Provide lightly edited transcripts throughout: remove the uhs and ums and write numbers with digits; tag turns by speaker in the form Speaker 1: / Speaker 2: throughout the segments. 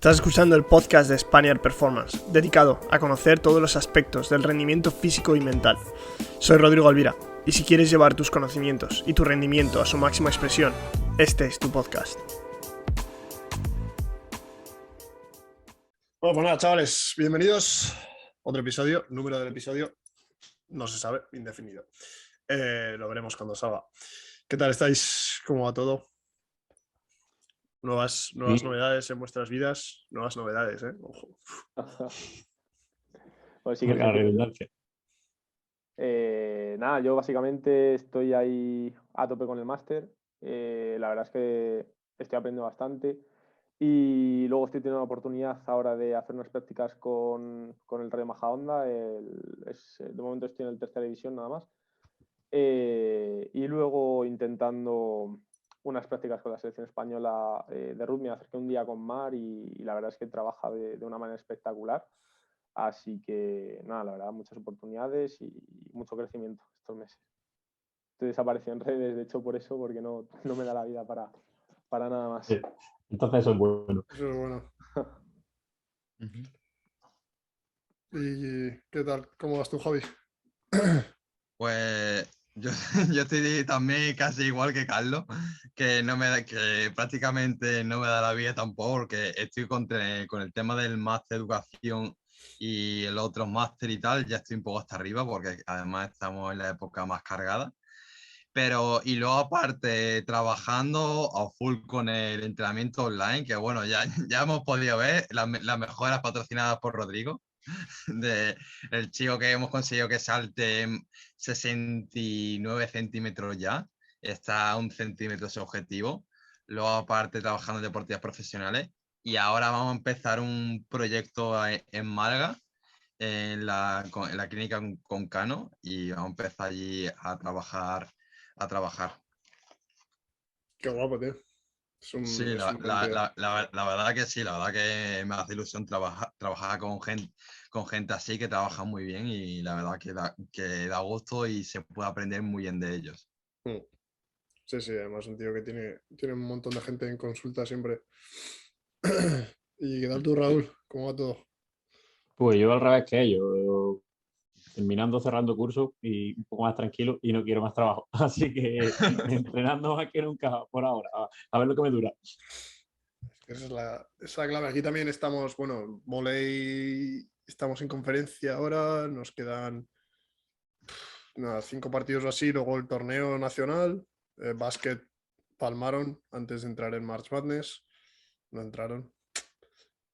Speaker 1: Estás escuchando el podcast de Spaniard Performance, dedicado a conocer todos los aspectos del rendimiento físico y mental. Soy Rodrigo Alvira, y si quieres llevar tus conocimientos y tu rendimiento a su máxima expresión, este es tu podcast. Bueno, pues nada, chavales, bienvenidos. Otro episodio, número del episodio, no se sabe, indefinido. Lo veremos cuando salga. ¿Qué tal estáis? ¿Cómo va todo? Nuevas novedades en vuestras vidas. Nuevas novedades, ojo.
Speaker 2: Pues sí que
Speaker 3: la redundancia.
Speaker 2: Nada, yo básicamente estoy ahí a tope con el máster. La verdad es que estoy aprendiendo bastante. Y luego estoy teniendo la oportunidad ahora de hacer unas prácticas con el Rayo Majadahonda. De momento estoy en el tercera división nada más. Y luego intentando unas prácticas con la selección española de rugby. Me acerqué un día con Mar y la verdad es que trabaja de una manera espectacular. Así que nada, la verdad, muchas oportunidades y mucho crecimiento estos meses. Estoy desaparecido en redes, de hecho, por eso, porque no me da la vida para nada más.
Speaker 3: Sí. Entonces eso es bueno.
Speaker 1: Eso es bueno. ¿Y qué tal? ¿Cómo vas tú, Javi?
Speaker 4: Pues yo estoy también casi igual que Carlos, que prácticamente no me da la vida tampoco, porque estoy con el tema del máster de educación y el otro máster y tal, ya estoy un poco hasta arriba, porque además estamos en la época más cargada. Y luego aparte, trabajando a full con el entrenamiento online, que bueno, ya hemos podido ver las mejoras patrocinadas por Rodrigo. El chico que hemos conseguido que salte 69 centímetros ya, está a 1 centímetro su objetivo. Luego aparte trabajando en deportivas profesionales y ahora vamos a empezar un proyecto en Málaga, en la clínica con Cano, y vamos a empezar allí a trabajar.
Speaker 1: Qué guapo, tío.
Speaker 4: Sí, la verdad que sí, la verdad que me hace ilusión trabajar con gente así que trabaja muy bien, y la verdad que da gusto y se puede aprender muy bien de ellos.
Speaker 1: Sí, además un tío que tiene un montón de gente en consulta siempre. ¿Y qué tal tú, Raúl? ¿Cómo va todo?
Speaker 3: Pues yo al revés que ellos, cerrando cursos y un poco más tranquilo y no quiero más trabajo. Así que entrenando más que nunca por ahora. A ver lo que me dura.
Speaker 1: Esa es la clave. Aquí también estamos, bueno, volei, estamos en conferencia ahora, nos quedan 5 partidos o así, luego el torneo nacional, básquet palmaron antes de entrar en March Madness, no entraron.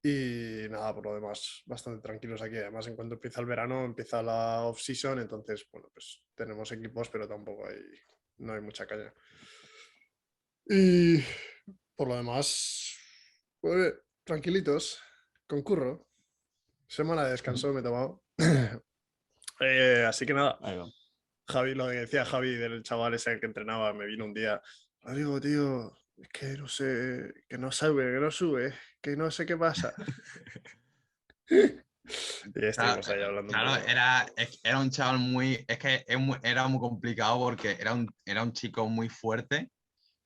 Speaker 1: Y nada, por lo demás, bastante tranquilos aquí. Además, en cuanto empieza el verano, empieza la off-season, entonces, bueno, pues tenemos equipos, pero tampoco no hay mucha caña. Y por lo demás, pues, tranquilitos, concurro. Semana de descanso me he tomado. Así que nada,
Speaker 3: Ahí va.
Speaker 1: Javi, lo que decía Javi del chaval ese que entrenaba, me vino un día. Digo, tío, es que no sé, que no sube, que no sé qué pasa. Y estuvimos ahí hablando un
Speaker 4: Claro,
Speaker 1: poco.
Speaker 4: era un chaval era muy complicado, porque era un chico muy fuerte,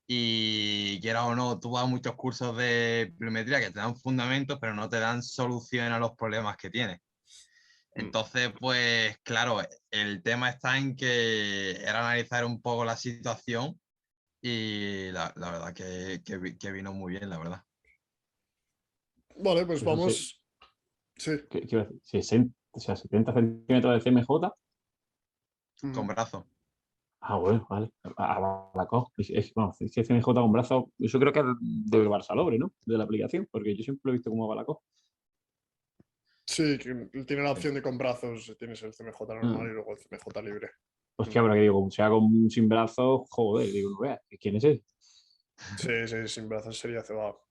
Speaker 4: y quiera o no, tú vas a muchos cursos de pliometría que te dan fundamentos, pero no te dan solución a los problemas que tienes. Entonces, pues claro, el tema está en que era analizar un poco la situación, y la verdad que vino muy bien, la verdad.
Speaker 1: Vale, pues
Speaker 3: Eso
Speaker 1: vamos. Sí.
Speaker 3: ¿Qué iba a decir? 60, o sea, 70 centímetros de CMJ.
Speaker 4: Con brazo.
Speaker 3: Ah, bueno, vale. A Balacó. Bueno, es que CMJ con brazo, yo creo que es del Barça-Lobre, ¿no? De la aplicación, porque yo siempre lo he visto como Balacó.
Speaker 1: Sí, que tiene la opción de con brazos. Tienes el CMJ normal y luego el CMJ libre.
Speaker 3: Hostia, pero que digo, como sea sin brazo, joder, digo, no veas, ¿quién es ese?
Speaker 1: Sí, sin brazos sería cebado.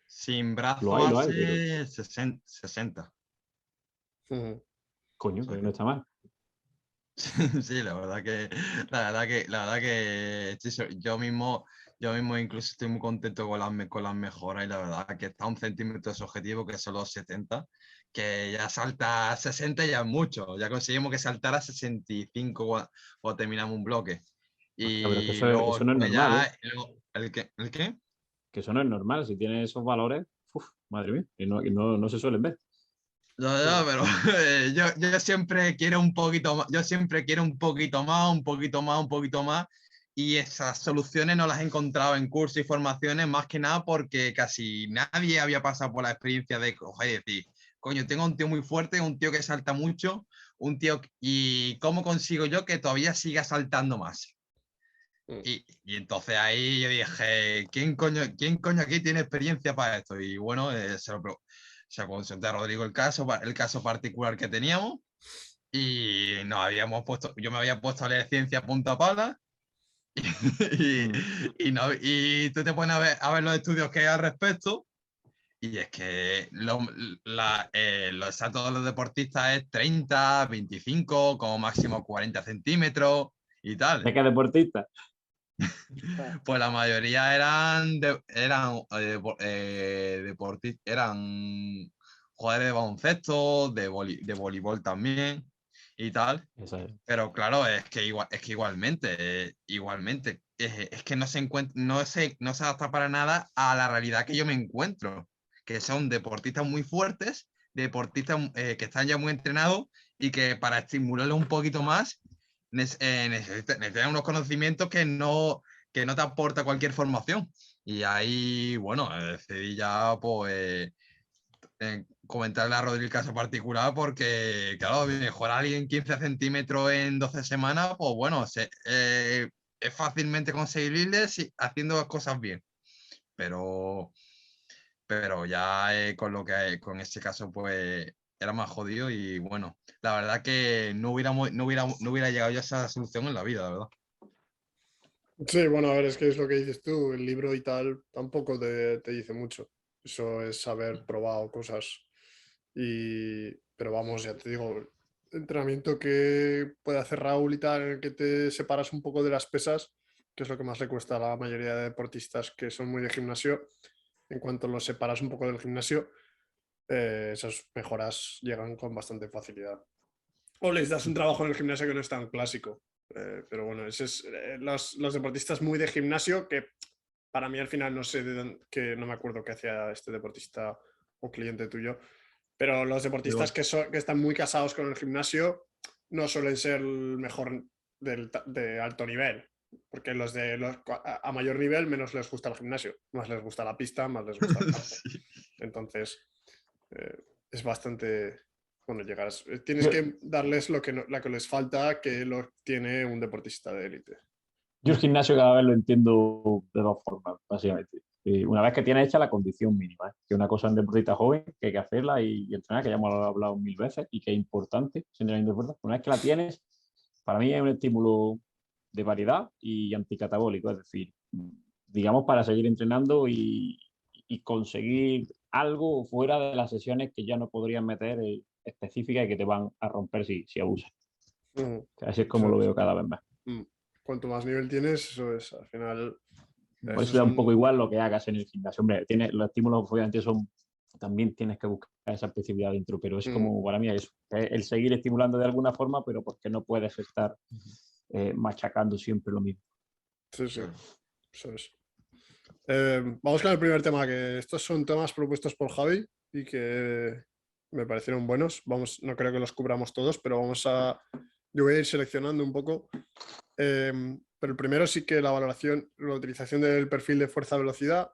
Speaker 4: Sin brazo
Speaker 3: Lo hay, pero
Speaker 4: hace 60.
Speaker 3: coño,
Speaker 4: O sea
Speaker 3: pero no
Speaker 4: que-
Speaker 3: está mal.
Speaker 4: Sí, la verdad que yo mismo incluso estoy muy contento con las mejoras, y la verdad que está a 1 centímetro de su objetivo, que son los 70, que ya salta a 60 ya es mucho. Ya conseguimos que saltara a 65 cuando terminamos un bloque.
Speaker 3: Hostia, pero es que
Speaker 4: Y
Speaker 3: eso
Speaker 4: luego
Speaker 3: no es
Speaker 4: pues
Speaker 3: normal, ¿eh?
Speaker 4: ¿el qué? ¿El qué?
Speaker 3: Que eso no es normal. Si tienes esos valores, madre mía, que no se suelen ver.
Speaker 4: No, pero yo siempre quiero un poquito más, yo siempre quiero un poquito más, un poquito más, un poquito más, y esas soluciones no las he encontrado en cursos y formaciones, más que nada porque casi nadie había pasado por la experiencia de coger y decir, coño, tengo un tío muy fuerte, un tío que salta mucho, un tío, ¿y cómo consigo yo que todavía siga saltando más? Y entonces ahí yo dije, ¿quién coño aquí tiene experiencia para esto? Y bueno, se consulté a Rodrigo el caso particular que teníamos y yo me había puesto a leer ciencia a punta pala y, y tú te pones a ver los estudios que hay al respecto y es que los saltos de los deportistas es 30, 25, como máximo 40 centímetros y tal.
Speaker 3: ¿De qué deportista?
Speaker 4: Pues la mayoría eran jugadores de baloncesto, de voleibol también y tal.
Speaker 3: Eso es.
Speaker 4: Pero claro, es que igualmente, es que no se encuentra, no se adapta para nada a la realidad que yo me encuentro, que son deportistas muy fuertes, deportistas que están ya muy entrenados y que para estimularlos un poquito más necesitan unos conocimientos que no te aporta cualquier formación. Y ahí, bueno, decidí ya pues comentarle a Rodri el caso particular porque, claro, mejorar a alguien 15 centímetros en 12 semanas, pues bueno, es fácilmente conseguible haciendo las cosas bien. Pero ya con este caso, pues era más jodido y bueno, la verdad que no hubiera llegado yo a esa solución en la vida, la verdad.
Speaker 1: Sí, bueno, a ver, es que es lo que dices tú, el libro y tal tampoco te dice mucho. Eso es haber probado cosas. Pero vamos, ya te digo, el entrenamiento que puede hacer Raúl y tal, en el que te separas un poco de las pesas, que es lo que más le cuesta a la mayoría de deportistas que son muy de gimnasio. En cuanto los separas un poco del gimnasio, esas mejoras llegan con bastante facilidad. O les das un trabajo en el gimnasio que no es tan clásico. Pero bueno, los deportistas muy de gimnasio, que para mí al final no sé que no me acuerdo qué hacía este deportista o cliente tuyo, pero los deportistas que están muy casados con el gimnasio no suelen ser el mejor de alto nivel, porque a mayor nivel menos les gusta el gimnasio, más les gusta la pista, más les gusta el campo.
Speaker 4: Sí.
Speaker 1: Entonces, es bastante... Bueno, tienes que darles lo que les falta, que lo tiene un deportista de élite.
Speaker 3: Yo el gimnasio cada vez lo entiendo de dos formas, básicamente. Una vez que tienes hecha la condición mínima, que es una cosa en deportista joven, que hay que hacerla y entrenar, que ya hemos hablado 1000 veces y que es importante, entrenamiento de fuerza. Una vez que la tienes, para mí es un estímulo de variedad y anticatabólico, es decir, digamos para seguir entrenando y conseguir algo fuera de las sesiones que ya no podrían meter específicas y que te van a romper si abusas. Así es como lo veo cada vez más.
Speaker 1: Cuanto más nivel tienes, eso es, al final...
Speaker 3: Por eso da un poco igual lo que hagas en el gimnasio. Hombre, los estímulos obviamente también tienes que buscar esa especificidad dentro, pero es como para mí eso, el seguir estimulando de alguna forma, pero porque no puedes estar machacando siempre lo mismo.
Speaker 1: Sí, sí, eso es. Vamos con el primer tema, que estos son temas propuestos por Javi y que me parecieron buenos. No creo que los cubramos todos, pero yo voy a ir seleccionando un poco. Pero el primero sí que la utilización del perfil de fuerza-velocidad,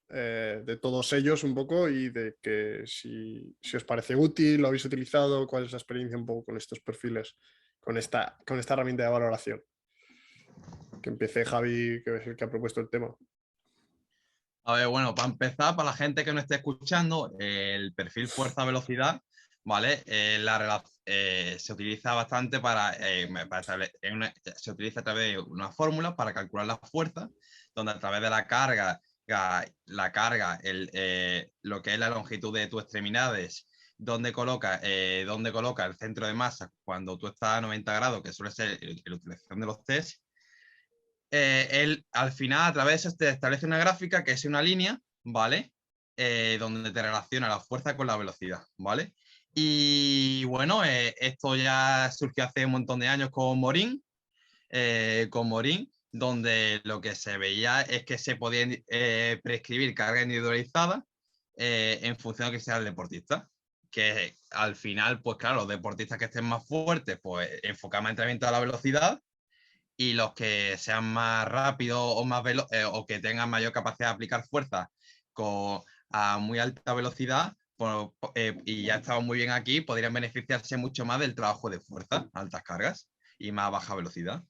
Speaker 1: de todos ellos un poco, y de que si os parece útil, lo habéis utilizado, cuál es la experiencia un poco con estos perfiles, con esta herramienta de valoración. Que empiece Javi, que es el que ha propuesto el tema.
Speaker 4: A ver, bueno, para empezar, para la gente que no esté escuchando, el perfil fuerza-velocidad, ¿vale? Se utiliza bastante se utiliza a través de una fórmula para calcular la fuerza, donde a través de la carga, lo que es la longitud de tus extremidades, donde coloca el centro de masa cuando tú estás a 90 grados, que suele ser la utilización de los test. Él al final a través de eso te establece una gráfica que es una línea, ¿vale? Donde te relaciona la fuerza con la velocidad, ¿vale? Y bueno, esto ya surgió hace un montón de años con Morín, donde lo que se veía es que se podía prescribir carga individualizada en función de que sea el deportista. Que al final, pues claro, los deportistas que estén más fuertes, pues enfocan más entrenamiento a la velocidad, y los que sean más rápidos o más o que tengan mayor capacidad de aplicar fuerza a muy alta velocidad, pues, y ya estamos muy bien aquí, podrían beneficiarse mucho más del trabajo de fuerza, altas cargas y más baja velocidad.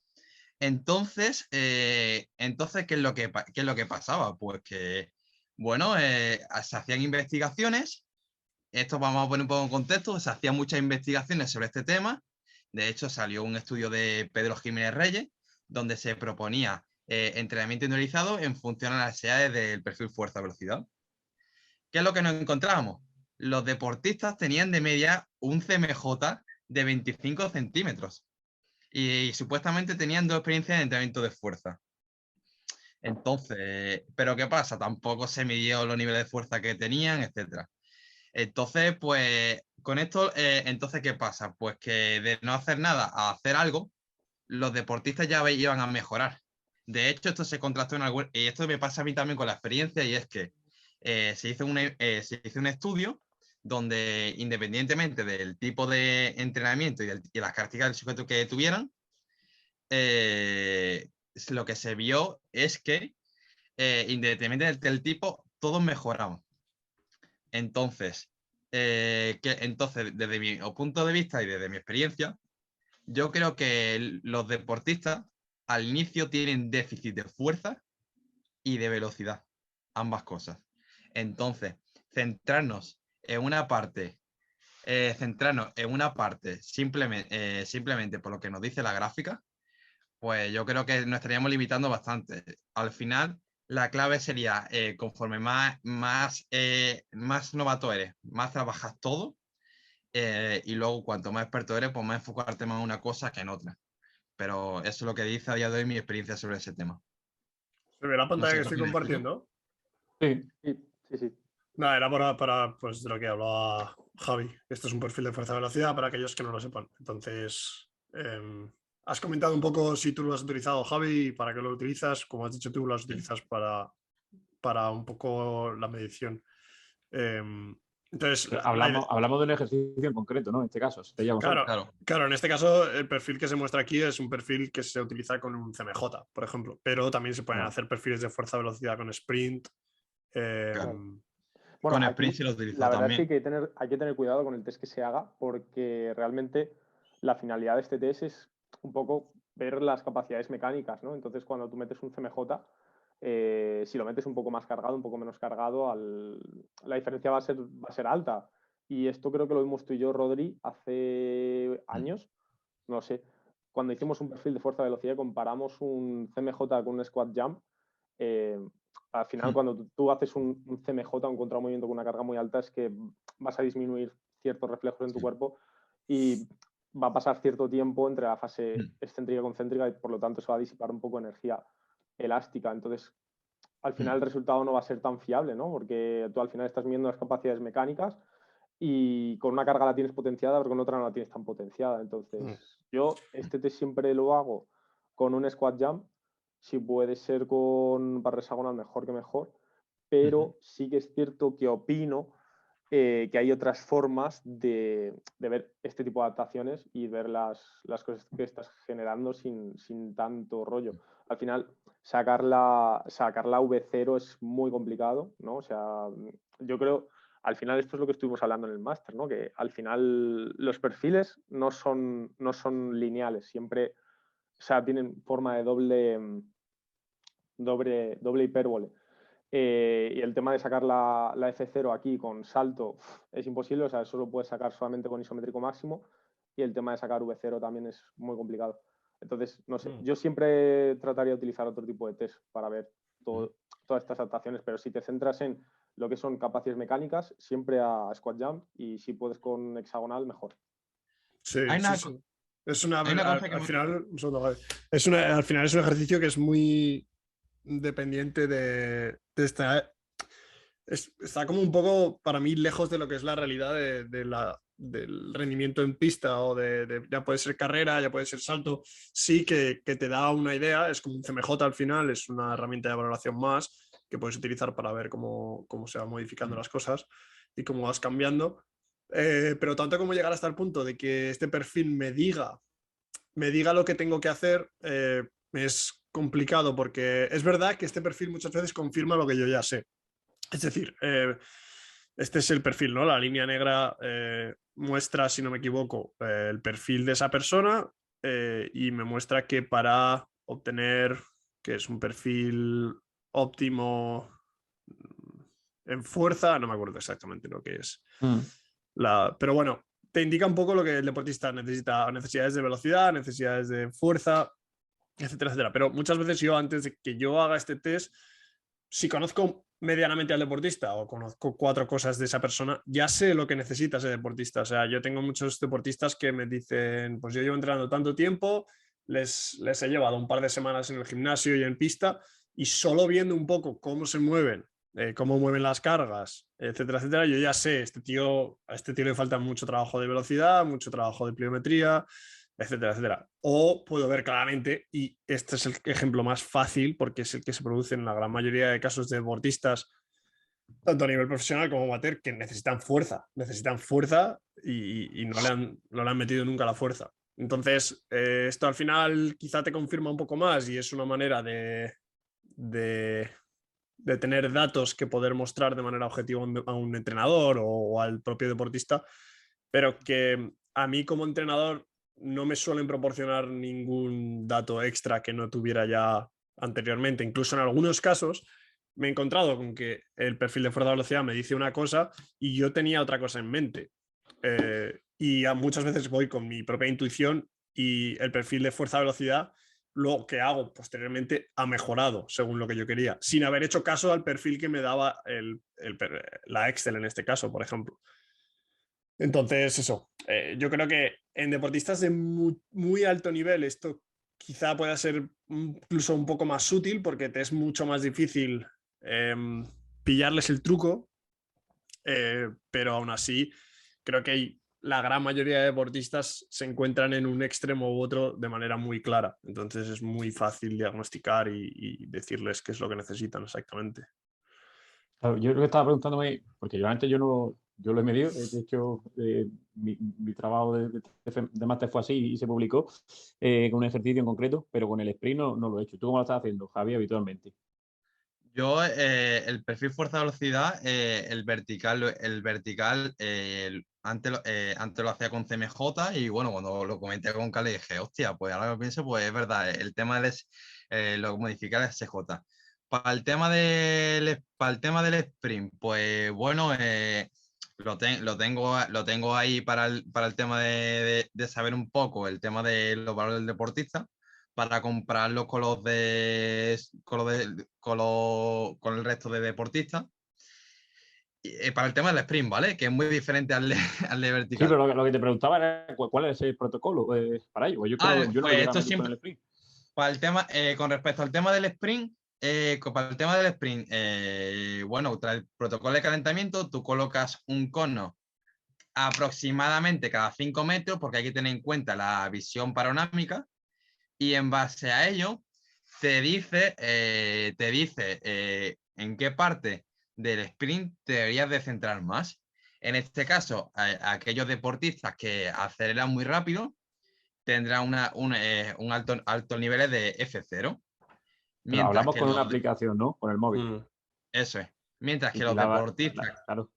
Speaker 4: Entonces, ¿qué es lo que pasaba? Pues que, bueno, se hacían investigaciones. Esto vamos a poner un poco en contexto. Se hacían muchas investigaciones sobre este tema. De hecho, salió un estudio de Pedro Jiménez Reyes, donde se proponía entrenamiento individualizado en función a las necesidades del perfil fuerza-velocidad. ¿Qué es lo que nos encontrábamos? Los deportistas tenían de media un CMJ de 25 centímetros y supuestamente tenían 2 experiencias de entrenamiento de fuerza. Entonces, ¿pero qué pasa? Tampoco se midió los niveles de fuerza que tenían, etc. Entonces, pues, con esto, entonces, ¿qué pasa? Pues que de no hacer nada a hacer algo, los deportistas ya iban a mejorar. De hecho, esto se contrastó y esto me pasa a mí también con la experiencia, y es que se hizo un estudio donde, independientemente del tipo de entrenamiento y las características del sujeto que tuvieran, lo que se vio es que, independientemente del tipo, todos mejoraban. Entonces, desde mi punto de vista y desde mi experiencia, yo creo que los deportistas al inicio tienen déficit de fuerza y de velocidad, ambas cosas. Entonces, centrarnos en una parte simplemente por lo que nos dice la gráfica, pues yo creo que nos estaríamos limitando bastante. Al final, la clave sería, conforme más novato eres, más trabajas todo, y luego cuanto más experto eres, pues más enfocarte más en una cosa que en otra. Pero eso es lo que dice a día de hoy mi experiencia sobre ese tema.
Speaker 1: ¿Se ve la
Speaker 4: No
Speaker 1: pantalla
Speaker 4: sé
Speaker 1: que
Speaker 4: qué
Speaker 1: estoy
Speaker 4: opináis, chicos.
Speaker 1: compartiendo?
Speaker 3: Sí,
Speaker 2: Sí.
Speaker 1: Nada, era para pues, de lo que hablaba Javi. Esto es un perfil de fuerza-velocidad para aquellos que no lo sepan. Entonces, has comentado un poco si tú lo has utilizado, Javi, y para qué lo utilizas. Como has dicho tú, lo utilizas para un poco la medición. Entonces,
Speaker 3: hablamos de un ejercicio en concreto, ¿no? En este caso,
Speaker 1: claro, en este caso, el perfil que se muestra aquí es un perfil que se utiliza con un CMJ, por ejemplo. Pero también se pueden hacer perfiles de fuerza-velocidad con sprint.
Speaker 2: Bueno,
Speaker 4: con
Speaker 2: aquí,
Speaker 4: sprint sí lo utilizo
Speaker 2: la verdad
Speaker 4: también.
Speaker 2: es que hay que tener cuidado con el test que se haga, porque realmente la finalidad de este test es un poco ver las capacidades mecánicas, ¿no? Entonces, cuando tú metes un CMJ, si lo metes un poco más cargado, un poco menos cargado, la diferencia va a ser alta. Y esto creo que lo vimos tú y yo, Rodri, hace años, no sé, cuando hicimos un perfil de fuerza-velocidad, comparamos un CMJ con un squat jump. Al final, cuando tú haces un CMJ, un contramovimiento con una carga muy alta, es que vas a disminuir ciertos reflejos en tu cuerpo y va a pasar cierto tiempo entre la fase excéntrica y concéntrica, y por lo tanto se va a disipar un poco energía elástica. Entonces, al final el resultado no va a ser tan fiable, ¿no? Porque tú al final estás midiendo las capacidades mecánicas y con una carga la tienes potenciada, pero con otra no la tienes tan potenciada. Entonces, yo este test siempre lo hago con un squat jump. Si puede ser con barra hexagonal, mejor que mejor. Pero sí que es cierto que opino que hay otras formas de ver este tipo de adaptaciones y ver las cosas que estás generando sin tanto rollo. Al final, sacar la V0 es muy complicado, ¿no? O sea, yo creo, al final esto es lo que estuvimos hablando en el máster, ¿no? Que al final los perfiles no son lineales, siempre, o sea, tienen forma de doble hipérbole. Y el tema de sacar la F0 aquí con salto es imposible, o sea, eso lo puedes sacar solamente con isométrico máximo, y el tema de sacar V0 también es muy complicado. Entonces, no sé, yo siempre trataría de utilizar otro tipo de test para ver todas estas adaptaciones, pero si te centras en lo que son capacidades mecánicas, siempre a squat jump, y si puedes con hexagonal, mejor.
Speaker 1: Sí. Es al final es un ejercicio que es muy dependiente de esta. Está como un poco, para mí, lejos de lo que es la realidad del rendimiento en pista, o ya puede ser carrera, ya puede ser salto. Sí que te da una idea, es como un CMJ al final, es una herramienta de valoración más, que puedes utilizar para ver cómo se van modificando las cosas y cómo vas cambiando. Pero tanto como llegar hasta el punto de que este perfil me diga lo que tengo que hacer, es complicado, porque es verdad que este perfil muchas veces confirma lo que yo ya sé. Es decir, este es el perfil, ¿no? La línea negra muestra, si no me equivoco, el perfil de esa persona, y me muestra que para obtener, que es un perfil óptimo en fuerza, no me acuerdo exactamente lo que es. Pero bueno, te indica un poco lo que el deportista necesita: necesidades de velocidad, necesidades de fuerza, etcétera, etcétera. Pero muchas veces yo, antes de que yo haga este test, si conozco medianamente al deportista o conozco 4 cosas de esa persona, ya sé lo que necesita ese deportista. O sea, yo tengo muchos deportistas que me dicen, pues yo llevo entrenando tanto tiempo, les he llevado un par de semanas en el gimnasio y en pista, y solo viendo un poco cómo se mueven, cómo mueven las cargas, etcétera, etcétera, yo ya sé, a este tío le falta mucho trabajo de velocidad, mucho trabajo de pliometría, etcétera, etcétera. O puedo ver claramente, y este es el ejemplo más fácil porque es el que se produce en la gran mayoría de casos de deportistas, tanto a nivel profesional como amateur, que necesitan fuerza y no le han metido nunca la fuerza. Entonces, esto al final quizá te confirma un poco más y es una manera de tener datos que poder mostrar de manera objetiva a un entrenador o al propio deportista, pero que a mí como entrenador no me suelen proporcionar ningún dato extra que no tuviera ya anteriormente. Incluso en algunos casos me he encontrado con que el perfil de fuerza-velocidad me dice una cosa y yo tenía otra cosa en mente. Y muchas veces voy con mi propia intuición y el perfil de fuerza-velocidad, lo que hago posteriormente, ha mejorado según lo que yo quería, sin haber hecho caso al perfil que me daba la Excel en este caso, por ejemplo. Entonces, eso, yo creo que en deportistas de muy alto nivel esto quizá pueda ser incluso un poco más útil, porque te es mucho más difícil pillarles el truco, pero aún así creo que la gran mayoría de deportistas se encuentran en un extremo u otro de manera muy clara. Entonces es muy fácil diagnosticar y decirles qué es lo que necesitan exactamente.
Speaker 3: Claro, yo lo que estaba preguntándome, porque antes yo lo he medido, de hecho, mi trabajo de máster fue así y se publicó con un ejercicio en concreto, pero con el sprint no lo he hecho. ¿Tú cómo lo estás haciendo, Javi, habitualmente?
Speaker 4: Yo, el perfil fuerza-velocidad, el vertical, antes lo hacía con CMJ, y bueno, cuando lo comenté con Cale dije, hostia, pues ahora que lo pienso, pues es verdad, el tema lo modificar el SJ. Para el tema del sprint, pues bueno, lo tengo ahí para el tema de saber un poco el tema de los valores del deportista, para compararlos con el resto de deportistas. Para el tema del sprint, ¿vale? Que es muy diferente al de
Speaker 3: Sí,
Speaker 4: vertical.
Speaker 3: pero lo que te preguntaba era cuál es el protocolo para ello. Yo no lo
Speaker 4: Pues
Speaker 3: llegué a
Speaker 4: esto
Speaker 3: medir con
Speaker 4: siempre,
Speaker 3: el sprint.
Speaker 4: para el tema, con respecto al tema del sprint, bueno, tras el protocolo de calentamiento, tú colocas un cono aproximadamente cada 5 metros, porque hay que tener en cuenta la visión panorámica, y en base a ello te dice en qué parte del sprint te deberías de centrar más. En este caso, aquellos deportistas que aceleran muy rápido tendrán un alto nivel de F0,
Speaker 3: Pero
Speaker 4: mientras
Speaker 3: hablamos
Speaker 4: que
Speaker 3: con una aplicación, ¿no? Con el móvil.
Speaker 4: eso es, mientras que
Speaker 3: Y
Speaker 4: los deportistas,
Speaker 3: claro.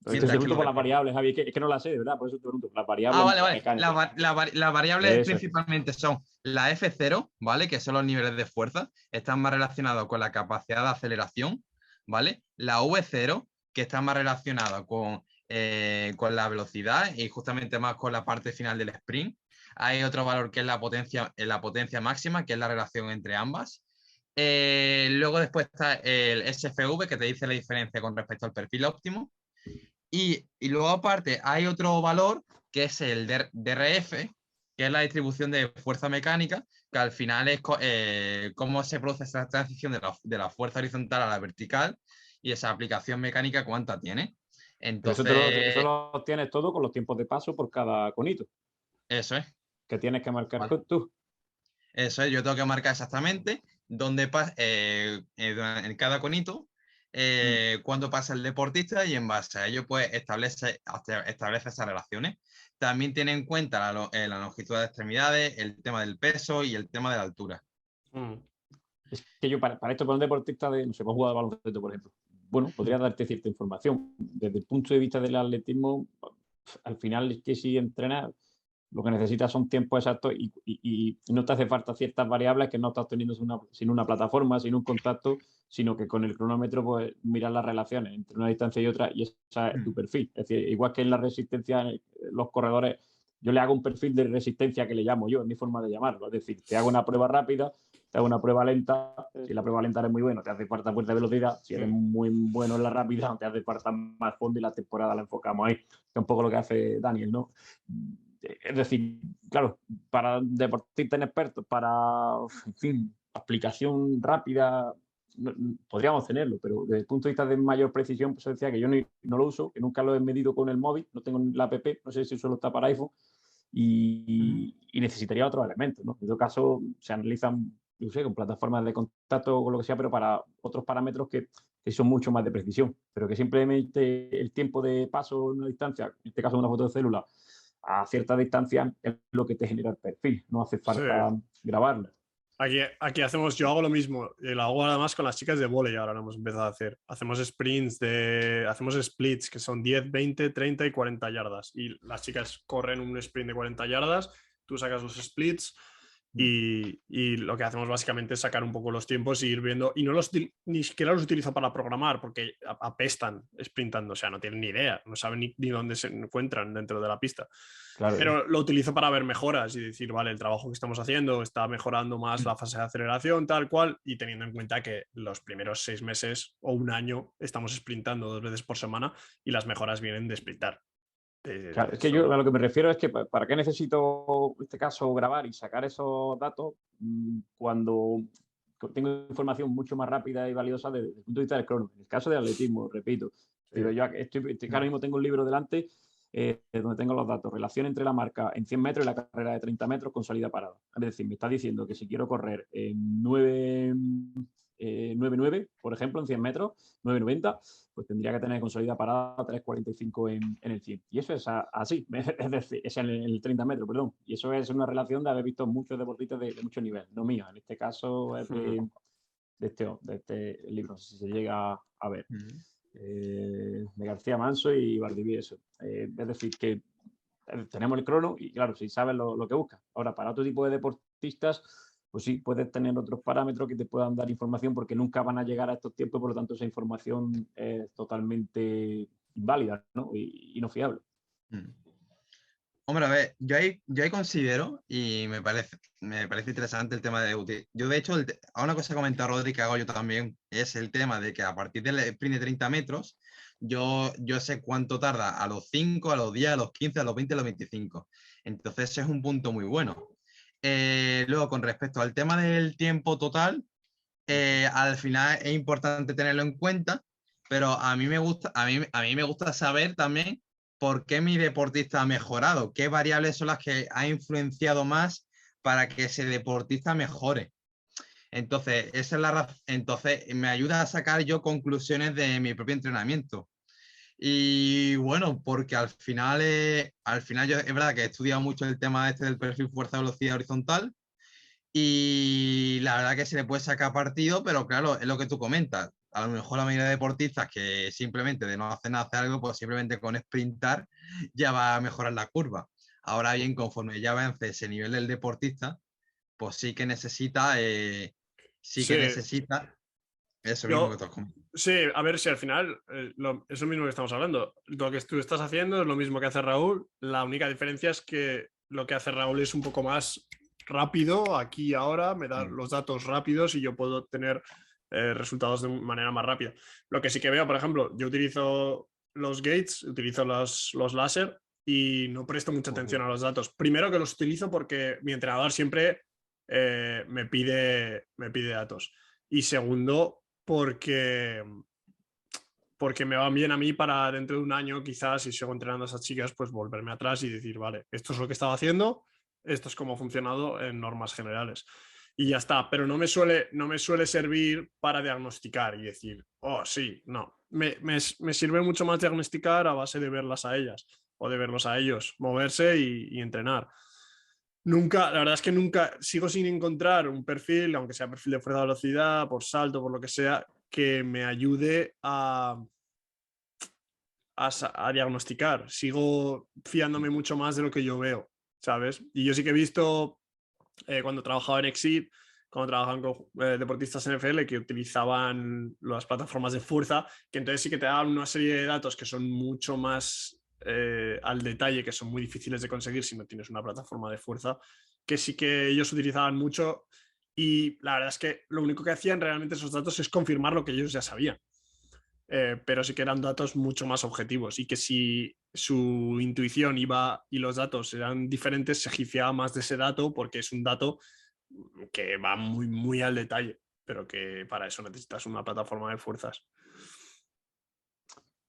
Speaker 3: Te
Speaker 4: mientras que
Speaker 3: pregunto
Speaker 4: los
Speaker 3: por las
Speaker 4: deportistas.
Speaker 3: variables, Javi, es que no las sé, de verdad, por eso te pregunto. Las
Speaker 4: Ah,
Speaker 3: variables
Speaker 4: vale, vale.
Speaker 3: mecánicas.
Speaker 4: Las variables
Speaker 3: Eso es.
Speaker 4: principalmente son la F0, ¿vale? Que son los niveles de fuerza. Están más relacionados con la capacidad de aceleración, ¿vale? La V0, que está más relacionada con la velocidad y justamente más con la parte final del sprint. Hay otro valor que es la potencia máxima, que es la relación entre ambas. Luego después está el SFV, que te dice la diferencia con respecto al perfil óptimo. Y luego aparte hay otro valor que es el DRF, que es la distribución de fuerza mecánica, que al final es cómo se produce esa transición de la fuerza horizontal a la vertical, y esa aplicación mecánica cuánta tiene.
Speaker 3: Pero
Speaker 4: Entonces,
Speaker 3: eso lo tienes todo con los tiempos de paso por cada conito,
Speaker 4: eso es.
Speaker 3: que tienes que marcar
Speaker 4: ¿Vale?
Speaker 3: tú.
Speaker 4: Eso es, yo tengo que marcar exactamente en cada conito cuándo pasa el deportista y en base a ello pues establece esas relaciones. También tiene en cuenta la longitud de extremidades, el tema del peso y el tema de la altura.
Speaker 3: Es que yo para esto, para un deportista de, no sé, hemos jugado al baloncesto, por ejemplo, bueno, podría darte cierta información. Desde el punto de vista del atletismo, al final es que si entrenas, lo que necesitas son tiempos exactos y no te hace falta ciertas variables que no estás teniendo sin una plataforma, sin un contacto, sino que con el cronómetro pues miras las relaciones entre una distancia y otra y esa es tu perfil. Es decir, igual que en la resistencia, los corredores, yo le hago un perfil de resistencia que le llamo yo, es mi forma de llamarlo. Es decir, te hago una prueba rápida, te hago una prueba lenta, si la prueba lenta eres muy bueno, te hace falta fuerza de velocidad, si eres muy bueno en la rápida, te hace falta más fondo y la temporada la enfocamos ahí, que es un poco lo que hace Daniel, ¿no? Es decir, claro, para deportistas inexpertos, para, en fin, aplicación rápida, podríamos tenerlo, pero desde el punto de vista de mayor precisión, pues decía que yo no lo uso, que nunca lo he medido con el móvil, no tengo la app, no sé si solo está para iPhone, y necesitaría otros elementos, ¿no? En todo caso, se analizan, no sé, con plataformas de contacto o lo que sea, pero para otros parámetros que son mucho más de precisión, pero que simplemente el tiempo de paso en una distancia, en este caso una foto de célula, a cierta distancia es lo que te genera el perfil, no hace falta grabarlo.
Speaker 1: Aquí hacemos, yo hago lo mismo, y lo hago además con las chicas de vóley, ahora lo hemos empezado a hacer. Hacemos sprints, hacemos splits que son 10, 20, 30 y 40 yardas. Y las chicas corren un sprint de 40 yardas, tú sacas los splits y lo que hacemos básicamente es sacar un poco los tiempos y ir viendo. Y ni siquiera los utilizo para programar porque apestan sprintando, o sea, no tienen ni idea, no saben ni dónde se encuentran dentro de la pista. Claro. Pero lo utilizo para ver mejoras y decir, vale, el trabajo que estamos haciendo está mejorando más la fase de aceleración, tal cual, y teniendo en cuenta que los primeros 6 meses o un año estamos sprintando 2 veces por semana y las mejoras vienen de sprintar.
Speaker 3: Claro, es que yo a lo que me refiero es que ¿para qué necesito, en este caso, grabar y sacar esos datos cuando tengo información mucho más rápida y valiosa desde el punto de vista del crono? En el caso de atletismo, repito, pero yo ahora mismo tengo un libro delante donde tengo los datos, relación entre la marca en 100 metros y la carrera de 30 metros con salida parada. Es decir, me está diciendo que si quiero correr en 9.9, por ejemplo, en 100 metros, 9.90, pues tendría que tener con salida parada 3.45 en el 100. Y eso es así, es decir, es en el 30 metros, perdón. Y eso es una relación de haber visto muchos deportistas de mucho nivel, no mío. En este caso es de este libro, si se llega a ver. De García Manso y Valdivieso. Es decir, que tenemos el crono y claro, si sabes lo que buscas. Ahora, para otro tipo de deportistas, pues sí, puedes tener otros parámetros que te puedan dar información porque nunca van a llegar a estos tiempos, por lo tanto esa información es totalmente inválida, ¿no? y no fiable.
Speaker 4: Hombre, a ver, yo ahí considero, y me parece interesante el tema de... Yo, de hecho, a una cosa que ha comentado Rodri que hago yo también, es el tema de que a partir del sprint de 30 metros, yo sé cuánto tarda a los 5, a los 10, a los 15, a los 20, a los 25. Entonces, ese es un punto muy bueno. Luego, con respecto al tema del tiempo total, al final es importante tenerlo en cuenta, pero a mí me gusta saber también por qué mi deportista ha mejorado, qué variables son las que ha influenciado más para que ese deportista mejore. Entonces, esa es la razón. Entonces, me ayuda a sacar yo conclusiones de mi propio entrenamiento. Y bueno, porque al final yo es verdad que he estudiado mucho el tema del perfil fuerza-velocidad horizontal y la verdad que se le puede sacar partido, pero claro, es lo que tú comentas. A lo mejor la mayoría de deportistas que simplemente de no hacer nada, hacer algo, pues simplemente con sprintar ya va a mejorar la curva. Ahora bien, conforme ya avance ese nivel del deportista, pues sí que necesita eso mismo que tú has comentado.
Speaker 1: Sí, a ver si al final es lo mismo que estamos hablando. Lo que tú estás haciendo es lo mismo que hace Raúl. La única diferencia es que lo que hace Raúl es un poco más rápido. Aquí y ahora me da los datos rápidos y yo puedo tener resultados de manera más rápida. Lo que sí que veo, por ejemplo, yo utilizo los gates, utilizo los láser y no presto mucha atención a los datos. Primero que los utilizo porque mi entrenador siempre me pide datos. Y segundo, porque me van bien a mí para dentro de un año, quizás, si sigo entrenando a esas chicas, pues volverme atrás y decir, vale, esto es lo que estaba haciendo, esto es cómo ha funcionado en normas generales. y ya está, pero no me suele servir para diagnosticar y decir, oh, sí, no. Me sirve mucho más diagnosticar a base de verlas a ellas o de verlos a ellos, moverse y entrenar. Nunca, la verdad es que nunca, sigo sin encontrar un perfil, aunque sea perfil de fuerza velocidad, por salto, por lo que sea, que me ayude a diagnosticar. Sigo fiándome mucho más de lo que yo veo, ¿sabes? Y yo sí que he visto cuando trabajaba en Exit, cuando trabajaban con deportistas NFL que utilizaban las plataformas de fuerza, que entonces sí que te daban una serie de datos que son mucho más al detalle, que son muy difíciles de conseguir si no tienes una plataforma de fuerza, que sí que ellos utilizaban mucho y la verdad es que lo único que hacían realmente esos datos es confirmar lo que ellos ya sabían. Pero sí que eran datos mucho más objetivos y que si su intuición iba y los datos eran diferentes, se gifiaba más de ese dato porque es un dato que va muy, muy al detalle, pero que para eso necesitas una plataforma de fuerzas.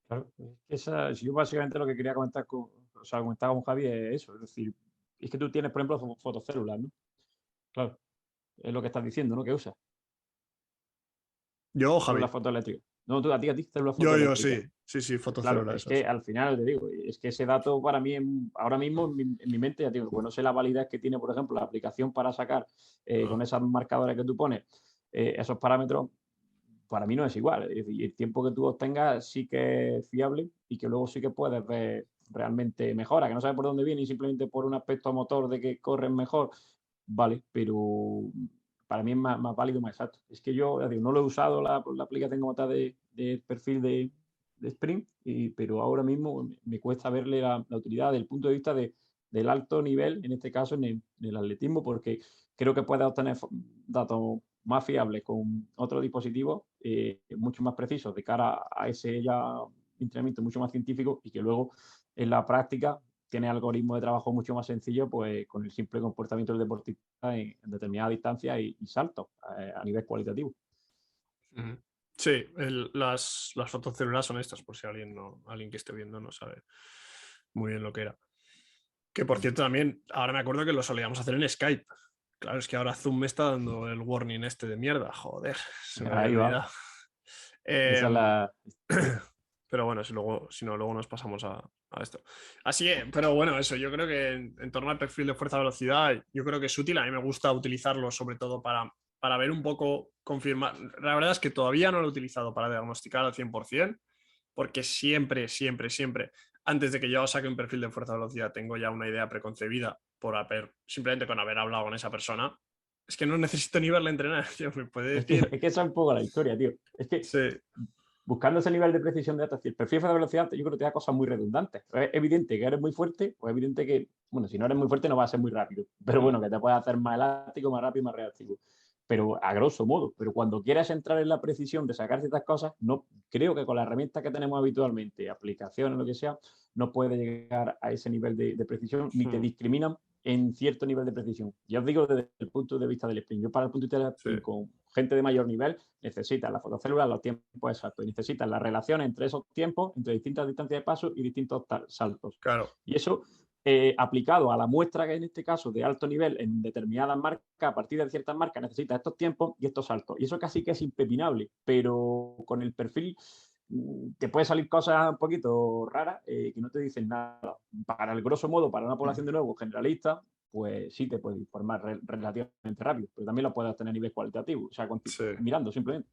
Speaker 3: Claro, yo básicamente lo que quería comentar comentaba con Javi es eso, es decir, es que tú tienes, por ejemplo, fotocélulas, ¿no? Claro, es lo que estás diciendo, ¿no? Que usas
Speaker 1: Yo, Javi.
Speaker 3: células fotoeléctricas. No, tú, a ti, células
Speaker 1: Yo,
Speaker 3: fotoeléctricas.
Speaker 1: sí,
Speaker 3: Claro,
Speaker 1: fotocélulas.
Speaker 3: es que al final te digo, es que ese dato para mí, ahora mismo en mi mente, ya te digo, pues no sé la validez que tiene, por ejemplo, la aplicación para sacar con esas marcadores que tú pones esos parámetros, para mí no es igual. Es decir, el tiempo que tú obtengas sí que es fiable y que luego sí que puedes ver realmente mejora, que no sabes por dónde viene y simplemente por un aspecto motor de que corren mejor, vale, pero para mí es más válido, más exacto. Es que yo, ya digo, no lo he usado la aplicación como tal de perfil de Sprint, pero ahora mismo me cuesta verle la utilidad desde el punto de vista del alto nivel, en este caso en el atletismo, porque creo que puedes obtener datos más fiables con otros dispositivos mucho más precisos de cara a ese ya entrenamiento mucho más científico y que luego en la práctica tiene algoritmos de trabajo mucho más sencillos pues con el simple comportamiento del deportista en determinada distancia y saltos a nivel cualitativo.
Speaker 1: Sí, las fotocélulas son estas, por si alguien que esté viendo no sabe muy bien lo que era. Que por cierto también, ahora me acuerdo que lo solíamos hacer en Skype. Claro, es que ahora Zoom me está dando el warning este de mierda, joder, se me había
Speaker 3: Ahí va.
Speaker 1: olvidado.
Speaker 3: Esa es la...
Speaker 1: Pero bueno, si no, luego nos pasamos a esto. Así que, pero bueno, eso, yo creo que en torno al perfil de fuerza-velocidad, yo creo que es útil. A mí me gusta utilizarlo sobre todo para ver un poco, confirmar. La verdad es que todavía no lo he utilizado para diagnosticar al 100%, porque siempre, antes de que yo saque un perfil de fuerza-velocidad, tengo ya una idea preconcebida simplemente con haber hablado con esa persona. Es que no necesito ni verle entrenar, tío, me puede decir.
Speaker 3: Es que esa es un poco la historia, tío. Es que
Speaker 1: Sí.
Speaker 3: buscando ese nivel de precisión de datos, el perfil de velocidad, yo creo que te da cosas muy redundantes. Es evidente que eres muy fuerte, o es evidente que, bueno, si no eres muy fuerte no vas a ser muy rápido, pero bueno, que te puedes hacer más elástico, más rápido, más reactivo. Pero a grosso modo, pero cuando quieras entrar en la precisión de sacar ciertas cosas, no creo que con las herramientas que tenemos habitualmente, aplicaciones, lo que sea, no puedes llegar a ese nivel de precisión, ni te discriminan en cierto nivel de precisión. Ya os digo desde el punto de vista del sprint. Yo para el punto de vista del sprint, con gente de mayor nivel, necesitas la fotocélula, los tiempos exactos, y necesitas la relación entre esos tiempos, entre distintas distancias de paso y distintos saltos.
Speaker 1: Claro.
Speaker 3: Y eso aplicado a la muestra que en este caso de alto nivel en determinadas marcas, a partir de ciertas marcas necesitas estos tiempos y estos saltos. Y eso casi que es impepinable, pero con el perfil te puede salir cosas un poquito raras que no te dicen nada. Para el grosso modo, para una población de nuevo generalista, pues sí te puede informar relativamente rápido, pero también lo puedes tener a nivel cualitativo, o sea, mirando simplemente.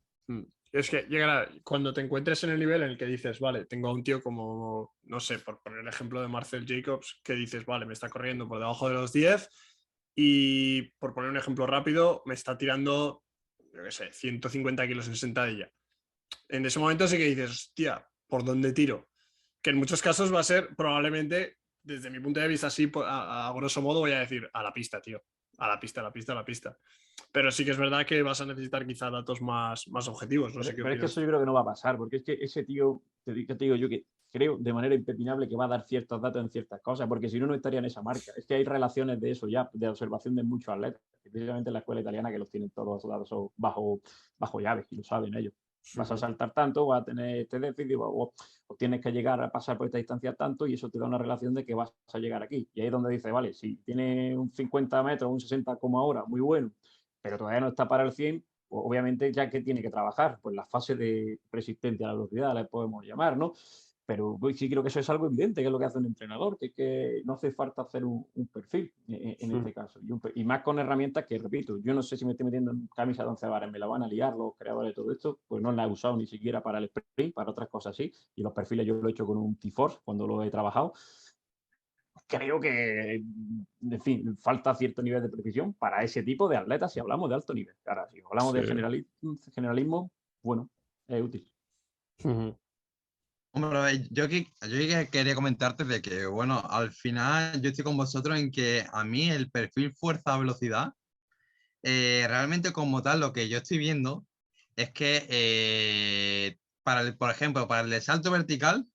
Speaker 1: Es que llegará, cuando te encuentres en el nivel en el que dices, vale, tengo a un tío como, no sé, por poner el ejemplo de Marcel Jacobs, que dices, vale, me está corriendo por debajo de los 10 y, por poner un ejemplo rápido, me está tirando, yo qué sé, 150 kilos en sentadilla. En ese momento sí que dices, hostia, ¿por dónde tiro? Que en muchos casos va a ser probablemente, desde mi punto de vista, así, a grosso modo, voy a decir, a la pista, tío. A la pista. Pero sí que es verdad que vas a necesitar quizá datos más objetivos. No sé qué
Speaker 3: Pero es que
Speaker 1: opinas.
Speaker 3: eso yo creo que no va a pasar, porque es que ese tío, te digo yo que creo de manera impepinable que va a dar ciertos datos en ciertas cosas, porque si no, no estaría en esa marca. Es que hay relaciones de eso ya, de observación de muchos atletas, especialmente en la escuela italiana, que los tienen todos los datos bajo llaves y lo saben ellos. Vas a saltar tanto, vas a tener este déficit o tienes que llegar a pasar por esta distancia tanto y eso te da una relación de que vas a llegar aquí. Y ahí es donde dice, vale, si tiene un 50 metros, un 60 como ahora, muy bueno, pero todavía no está para el 100, pues obviamente ya que tiene que trabajar, pues la fase de resistencia a la velocidad la podemos llamar, ¿no? Pero pues, sí creo que eso es algo evidente, que es lo que hace un entrenador, que no hace falta hacer un perfil en este caso. Y más con herramientas que, repito, yo no sé si me estoy metiendo en camisa de 11 varas, me la van a liar los creadores de todo esto, pues no la he usado ni siquiera para el sprint, para otras cosas sí, y los perfiles yo lo he hecho con un T-Force cuando lo he trabajado. Creo que, en fin, falta cierto nivel de precisión para ese tipo de atletas si hablamos de alto nivel. Ahora, si hablamos de generalismo, bueno, es útil.
Speaker 4: Hombre, a ver, yo quería comentarte de que, bueno, al final yo estoy con vosotros en que a mí el perfil fuerza-velocidad, realmente como tal, lo que yo estoy viendo es que, por ejemplo, para el de salto vertical,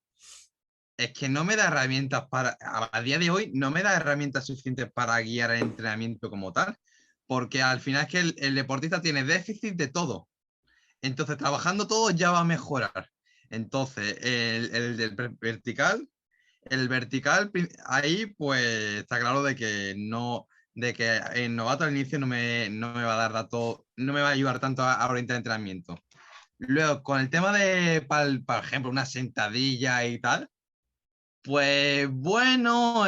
Speaker 4: es que no me da herramientas a día de hoy, no me da herramientas suficientes para guiar el entrenamiento como tal, porque al final es que el deportista tiene déficit de todo. Entonces, trabajando todo ya va a mejorar. Entonces, el del vertical, ahí pues está claro de que el novato al inicio no me va a dar datos, no me va a ayudar tanto a orientar el entrenamiento. Luego, con el tema de, por ejemplo, una sentadilla y tal, pues bueno,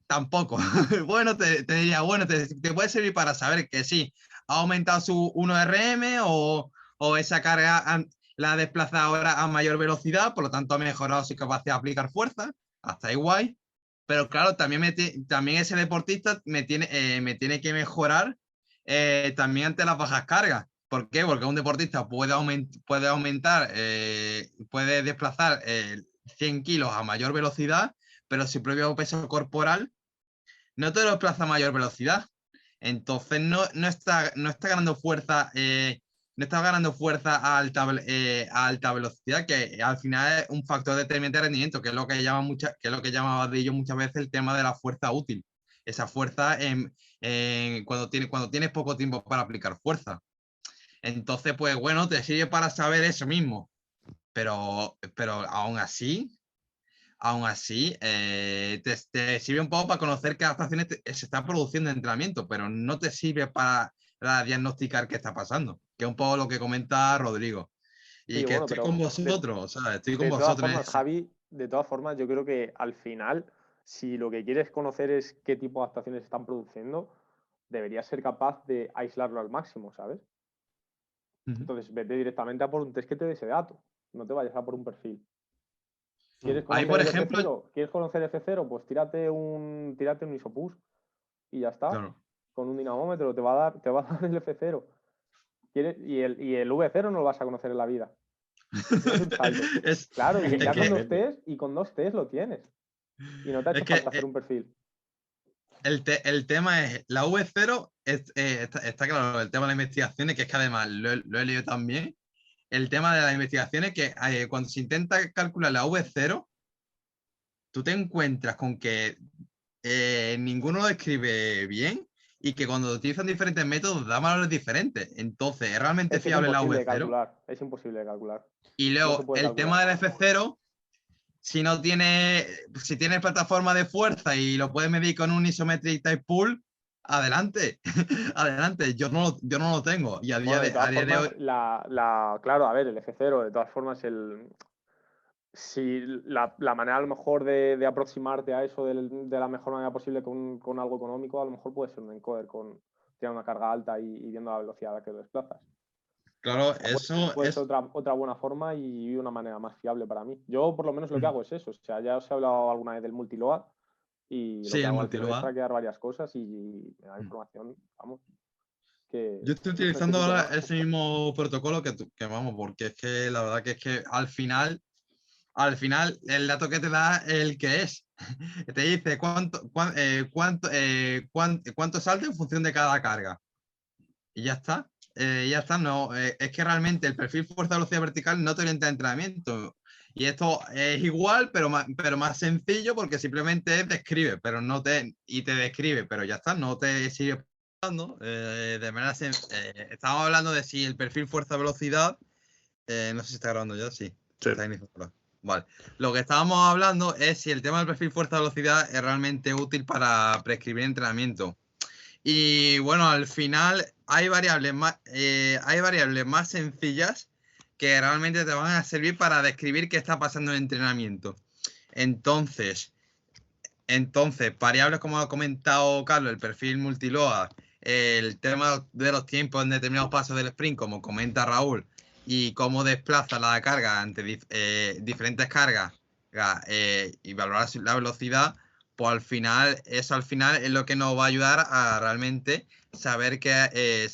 Speaker 4: tampoco. Bueno, te diría, bueno, te puede servir para saber que sí, ha aumentado su 1RM o esa carga la desplaza ahora a mayor velocidad, por lo tanto ha mejorado su capacidad de aplicar fuerza, hasta ahí guay. Pero claro, también ese deportista me tiene que mejorar también ante las bajas cargas. ¿Por qué? Porque un deportista puede aumentar, puede desplazar 100 kilos a mayor velocidad, pero su propio peso corporal no te lo desplaza a mayor velocidad. Entonces no está ganando fuerza, no está ganando fuerza a alta velocidad, que al final es un factor determinante de rendimiento, que es lo que llamaba de ello muchas veces el tema de la fuerza útil. Esa fuerza cuando tienes poco tiempo para aplicar fuerza. Entonces, pues bueno, te sirve para saber eso mismo. Pero aún así, te sirve un poco para conocer qué adaptaciones se están produciendo en entrenamiento, pero no te sirve para diagnosticar qué está pasando, que es un poco lo que comenta Rodrigo. Y
Speaker 2: Sí,
Speaker 4: que
Speaker 2: bueno,
Speaker 4: estoy
Speaker 2: pero
Speaker 4: con vosotros, o sea, estoy con
Speaker 2: de todas
Speaker 4: vosotros.
Speaker 2: formas, Javi, de todas formas, yo creo que al final, si lo que quieres conocer es qué tipo de adaptaciones están produciendo, deberías ser capaz de aislarlo al máximo, ¿sabes? Entonces, vete directamente a por un test que te dé ese dato. No te vayas a por un perfil. ¿Quieres
Speaker 4: Ahí,
Speaker 2: conocer
Speaker 4: por
Speaker 2: el
Speaker 4: ejemplo,
Speaker 2: F0? ¿Quieres conocer F0? Pues tírate un isopush y ya está.
Speaker 4: claro.
Speaker 2: Con un dinamómetro te va a dar el F0. Y el V0 no lo vas a conocer en la vida. Tienes un salto. Claro, y ya con dos test lo tienes. Y no te ha hecho falta hacer un perfil.
Speaker 4: El tema es, la V0 está claro, el tema de las investigaciones, que es que además lo he leído también. El tema de las investigaciones que cuando se intenta calcular la V0, tú te encuentras con que ninguno lo escribe bien y que cuando utilizan diferentes métodos da valores diferentes. Entonces, ¿es realmente
Speaker 2: Es que es
Speaker 4: fiable la
Speaker 2: imposible de
Speaker 4: V0?
Speaker 2: calcular. Es imposible de calcular.
Speaker 4: Y
Speaker 2: No se
Speaker 4: luego,
Speaker 2: puede
Speaker 4: el tema
Speaker 2: calcular.
Speaker 4: del F0, si tienes plataforma de fuerza y lo puedes medir con un isometric type pool, adelante, adelante. Yo no lo tengo. Y a día
Speaker 2: Bueno, de todas
Speaker 4: de
Speaker 2: formas,
Speaker 4: hoy,
Speaker 2: claro, a ver, el F0, de todas formas, si la manera a lo mejor de aproximarte a eso de la mejor manera posible con algo económico, a lo mejor puede ser un encoder con tirar una carga alta y viendo la velocidad a la que lo desplazas.
Speaker 4: claro,
Speaker 2: O sea,
Speaker 4: eso
Speaker 2: puede
Speaker 4: es.
Speaker 2: ser otra buena forma y una manera más fiable para mí. Yo por lo menos lo que hago es eso. O sea, ya os he hablado alguna vez del multiload y lo
Speaker 4: Sí,
Speaker 2: que
Speaker 4: el
Speaker 2: hago al final es
Speaker 4: multiload.
Speaker 2: traquear varias cosas y me da información, vamos, que
Speaker 4: Yo estoy
Speaker 2: no
Speaker 4: utilizando
Speaker 2: necesito
Speaker 4: ahora
Speaker 2: más.
Speaker 4: ese mismo protocolo que vamos, porque es que la verdad que es que al final el dato que te da es el que es. Te dice cuánto salta en función de cada carga. Y ya está. Ya está. No, es que realmente el perfil fuerza velocidad vertical no te orienta a entrenamiento. Y esto es igual, pero más sencillo porque simplemente describe, pero no te describe, pero ya está, no te sigue hablando. De manera estamos hablando de si el perfil fuerza velocidad. No sé si está grabando ya, sí. Está iniciando. Vale. Lo que estábamos hablando es si el tema del perfil fuerza velocidad es realmente útil para prescribir entrenamiento. Y bueno, al final hay variables más sencillas que realmente te van a servir para describir qué está pasando en el entrenamiento. Entonces, variables como ha comentado Carlos, el perfil multiload, el tema de los tiempos en determinados pasos del sprint, como comenta Raúl, y cómo desplaza la carga ante diferentes cargas y valorar la velocidad, pues al final es lo que nos va a ayudar a realmente saber qué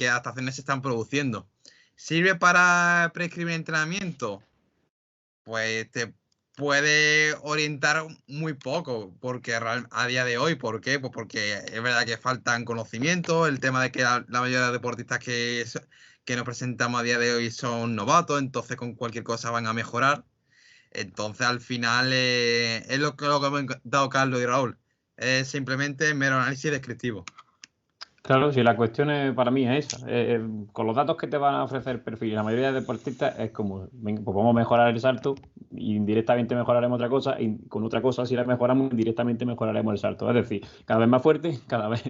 Speaker 4: adaptaciones se están produciendo. ¿Sirve para prescribir entrenamiento? Pues te puede orientar muy poco, porque a día de hoy, ¿por qué? Pues porque es verdad que faltan conocimientos, el tema de que la mayoría de deportistas que nos presentamos a día de hoy son novatos, entonces con cualquier cosa van a mejorar. Entonces al final es lo que hemos dado Carlos y Raúl, es simplemente mero análisis descriptivo.
Speaker 3: Claro, si la cuestión para mí es esa. Con los datos que te van a ofrecer el perfil y la mayoría de deportistas es como, venga, pues vamos a mejorar el salto, indirectamente mejoraremos otra cosa, y con otra cosa, si la mejoramos, indirectamente mejoraremos el salto. Es decir, cada vez más fuerte, cada vez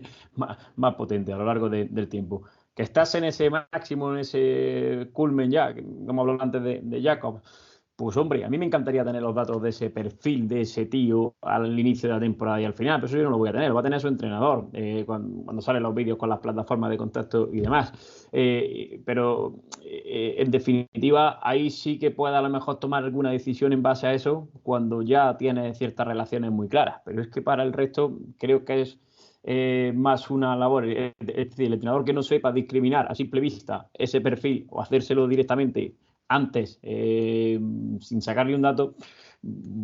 Speaker 3: más potente a lo largo del tiempo. Que estás en ese máximo, en ese culmen ya, como habló antes de Jacob. Pues hombre, a mí me encantaría tener los datos de ese perfil, de ese tío al inicio de la temporada y al final, pero eso yo no lo voy a tener, lo va a tener su entrenador cuando salen los vídeos con las plataformas de contacto y demás. Pero en definitiva, ahí sí que puede a lo mejor tomar alguna decisión en base a eso cuando ya tiene ciertas relaciones muy claras. Pero es que para el resto creo que es más una labor, es decir, el entrenador que no sepa discriminar a simple vista ese perfil o hacérselo directamente antes, sin sacarle un dato,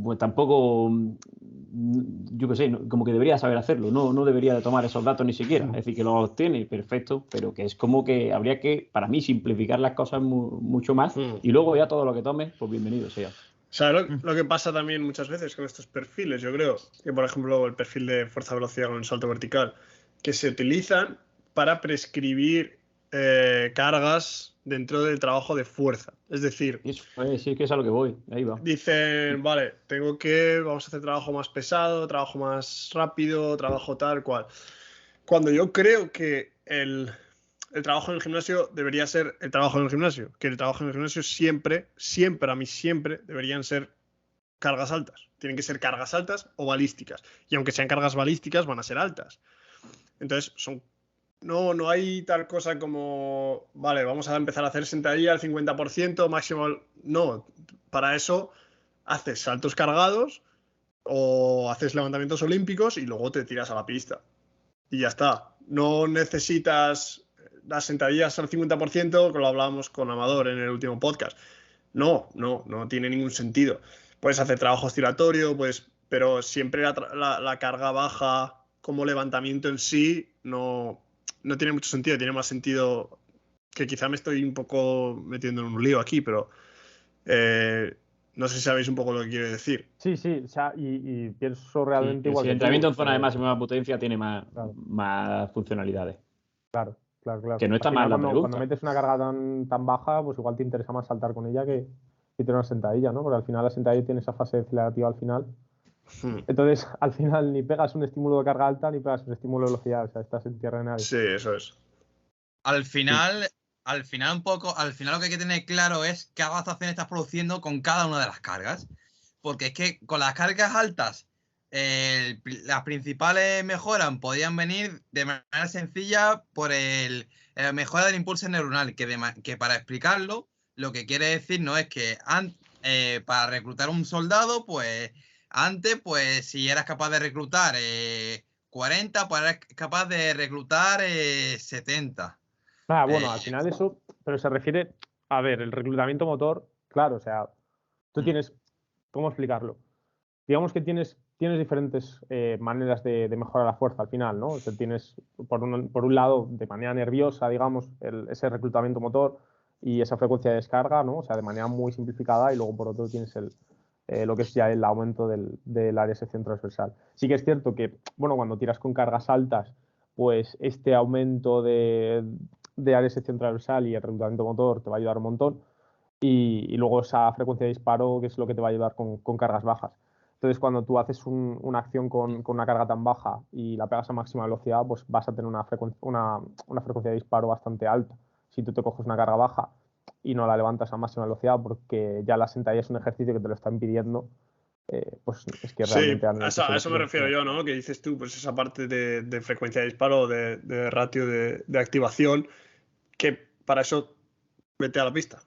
Speaker 3: pues tampoco, yo qué sé, como que debería saber hacerlo, no debería de tomar esos datos ni siquiera, es decir, que los obtiene, perfecto, pero que es como que habría que, para mí, simplificar las cosas mucho más y luego ya todo lo que tome, pues bienvenido sea.
Speaker 1: ¿Sabes lo que pasa también muchas veces con estos perfiles? Yo creo que, por ejemplo, el perfil de fuerza-velocidad con el salto vertical, que se utilizan para prescribir cargas dentro del trabajo de fuerza. Es decir,
Speaker 3: eso, sí, que es a lo que voy, ahí va.
Speaker 1: Dicen, vale, vamos a hacer trabajo más pesado, trabajo más rápido, trabajo tal cual. Cuando yo creo que el trabajo en el gimnasio debería ser el trabajo en el gimnasio, que el trabajo en el gimnasio siempre, a mí siempre deberían ser cargas altas. Tienen que ser cargas altas o balísticas. Y aunque sean cargas balísticas, van a ser altas. Entonces, no hay tal cosa como, vale, vamos a empezar a hacer sentadilla al 50%, máximo. No, para eso haces saltos cargados o haces levantamientos olímpicos y luego te tiras a la pista. Y ya está. No necesitas las sentadillas al 50%, que lo hablábamos con Amador en el último podcast. No tiene ningún sentido. Puedes hacer trabajo giratorio, pues, pero siempre la carga baja como levantamiento en sí no tiene mucho sentido. Tiene más sentido, que quizá me estoy un poco metiendo en un lío aquí, pero no sé si sabéis un poco lo que quiero decir.
Speaker 2: Sí, o sea, y pienso realmente igual
Speaker 3: si
Speaker 2: que
Speaker 3: el entrenamiento
Speaker 2: tú,
Speaker 3: en zona de máxima potencia tiene
Speaker 2: claro.
Speaker 3: más funcionalidades.
Speaker 2: Claro.
Speaker 3: Que no está
Speaker 2: Al final,
Speaker 3: mal la pregunta.
Speaker 2: cuando metes una carga tan baja, pues igual te interesa más saltar con ella que tener una sentadilla, ¿no? Porque al final la sentadilla tiene esa fase acelerativa al final. Entonces, al final ni pegas un estímulo de carga alta ni pegas un estímulo de velocidad, o sea, estás en tierra de nadie.
Speaker 1: Sí, eso es.
Speaker 4: Al final lo que hay que tener claro es qué adaptación estás produciendo con cada una de las cargas. Porque es que con las cargas altas, las principales mejoras podrían venir de manera sencilla por la mejora del impulso neuronal, que para explicarlo, lo que quiere decir no es que para reclutar un soldado, pues antes, pues si eras capaz de reclutar 40, pues eras capaz de reclutar 70.
Speaker 2: Bueno, al final eso, pero se refiere, a ver, el reclutamiento motor, claro, o sea, tú tienes, ¿cómo explicarlo? Digamos que tienes diferentes maneras de mejorar la fuerza al final, ¿no? O sea, tienes, por un lado, de manera nerviosa, digamos, ese reclutamiento motor y esa frecuencia de descarga, ¿no? O sea, de manera muy simplificada, y luego por otro tienes lo que es ya el aumento del área de sección transversal. Sí que es cierto que, bueno, cuando tiras con cargas altas, pues este aumento de área de sección transversal y el reclutamiento motor te va a ayudar un montón, y luego esa frecuencia de disparo, que es lo que te va a ayudar con cargas bajas. Entonces, cuando tú haces una acción con una carga tan baja y la pegas a máxima velocidad, pues vas a tener una frecuencia de disparo bastante alta. Si tú te coges una carga baja y no la levantas a máxima velocidad porque ya la sentadilla es un ejercicio que te lo está impidiendo, pues es que
Speaker 1: Sí,
Speaker 2: realmente
Speaker 1: a eso me refiero yo, ¿no? Que dices tú, pues esa parte de frecuencia de disparo, de ratio de activación, que para eso vete a la pista.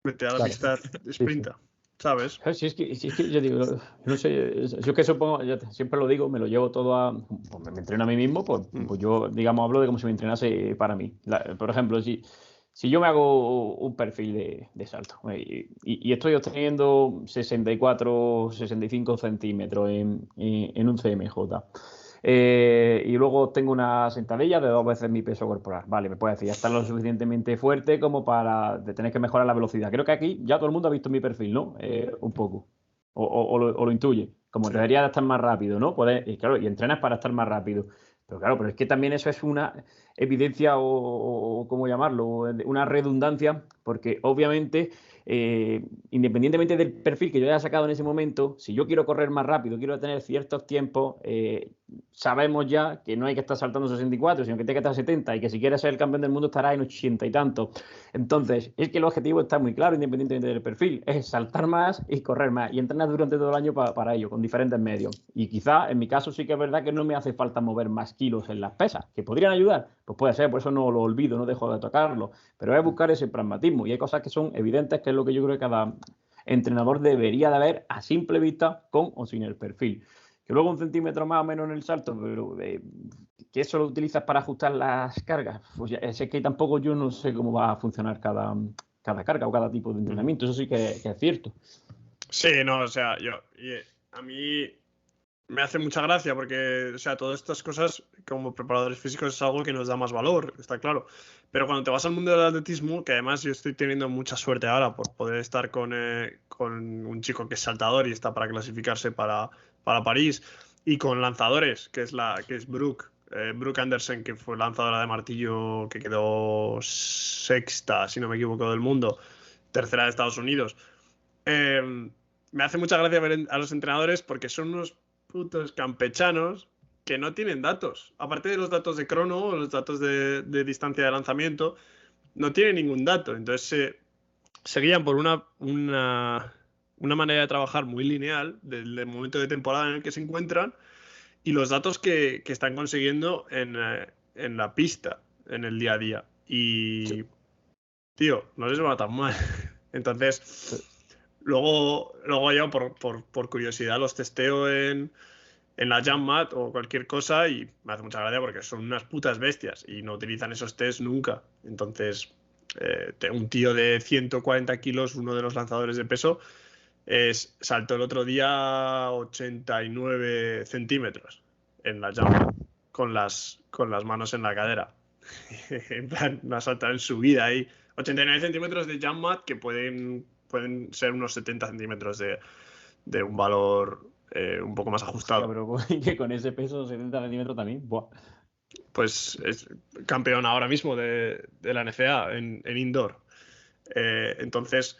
Speaker 1: Vete a la
Speaker 2: Claro.
Speaker 1: pista sprinta, ¿sabes?
Speaker 3: Si es que yo digo, no sé, yo que supongo, yo siempre lo digo, me lo llevo todo a, pues me entreno a mí mismo, pues yo, digamos, hablo de como si me entrenase para mí. Por ejemplo, si yo me hago un perfil de salto y estoy obteniendo 64, 65 centímetros en un CMJ, y luego tengo una sentadilla de 2 veces mi peso corporal. Vale, me puedes decir, ya está lo suficientemente fuerte como para tener que mejorar la velocidad. Creo que aquí ya todo el mundo ha visto mi perfil, ¿no? Un poco. O lo intuye. Como
Speaker 1: Sí.
Speaker 3: debería de estar más rápido, ¿no? Y claro, y entrenas para estar más rápido. Pero claro, pero es que también eso es una evidencia o ¿cómo llamarlo? Una redundancia, porque obviamente, independientemente del perfil que yo haya sacado en ese momento, si yo quiero correr más rápido, quiero tener ciertos tiempos, sabemos ya que no hay que estar saltando 64, sino que tiene que estar 70 y que si quieres ser el campeón del mundo estará en 80 y tantos. Entonces, es que el objetivo está muy claro, independientemente del perfil, es saltar más y correr más y entrenar durante todo el año para ello, con diferentes medios. Y quizá en mi caso sí que es verdad que no me hace falta mover más kilos en las pesas, que podrían ayudar, pues puede ser, por eso no lo olvido, no dejo de tocarlo, pero es buscar ese pragmatismo y hay cosas que son evidentes, que es lo que yo creo que cada entrenador debería de ver a simple vista con o sin el perfil. Que luego 1 centímetro más o menos en el salto, pero que eso lo utilizas para ajustar las cargas, pues ya, es que tampoco yo no sé cómo va a funcionar cada carga o cada tipo de entrenamiento, eso sí que es cierto.
Speaker 1: Sí, no, o sea, a mí me hace mucha gracia porque, o sea, todas estas cosas como preparadores físicos es algo que nos da más valor, está claro. Pero cuando te vas al mundo del atletismo, que además yo estoy teniendo mucha suerte ahora por poder estar con un chico que es saltador y está para clasificarse para París, y con lanzadores, que es Brooke Anderson, que fue lanzadora de martillo que quedó sexta, si no me equivoco, del mundo, tercera de Estados Unidos. Me hace mucha gracia ver a los entrenadores porque son unos putos campechanos que no tienen datos. Aparte de los datos de crono o los datos de distancia de lanzamiento, no tienen ningún dato. Entonces se guían por una manera de trabajar muy lineal del momento de temporada en el que se encuentran y los datos que están consiguiendo en la pista, en el día a día. Y, tío, no les va tan mal. Entonces, luego yo por curiosidad los testeo en la Jam Mat o cualquier cosa y me hace mucha gracia porque son unas putas bestias y no utilizan esos tests nunca. Entonces, un tío de 140 kilos, uno de los lanzadores de peso, saltó el otro día 89 centímetros en la Jam Mat con las manos en la cadera. En plan, no ha saltado en su vida ahí. 89 centímetros de Jam Mat que pueden ser unos 70 centímetros de un valor un poco más ajustado.
Speaker 3: Hostia, pero que con ese peso 70 centímetros también, ¡buah!
Speaker 1: Pues es campeón ahora mismo de la NCAA en indoor. Entonces,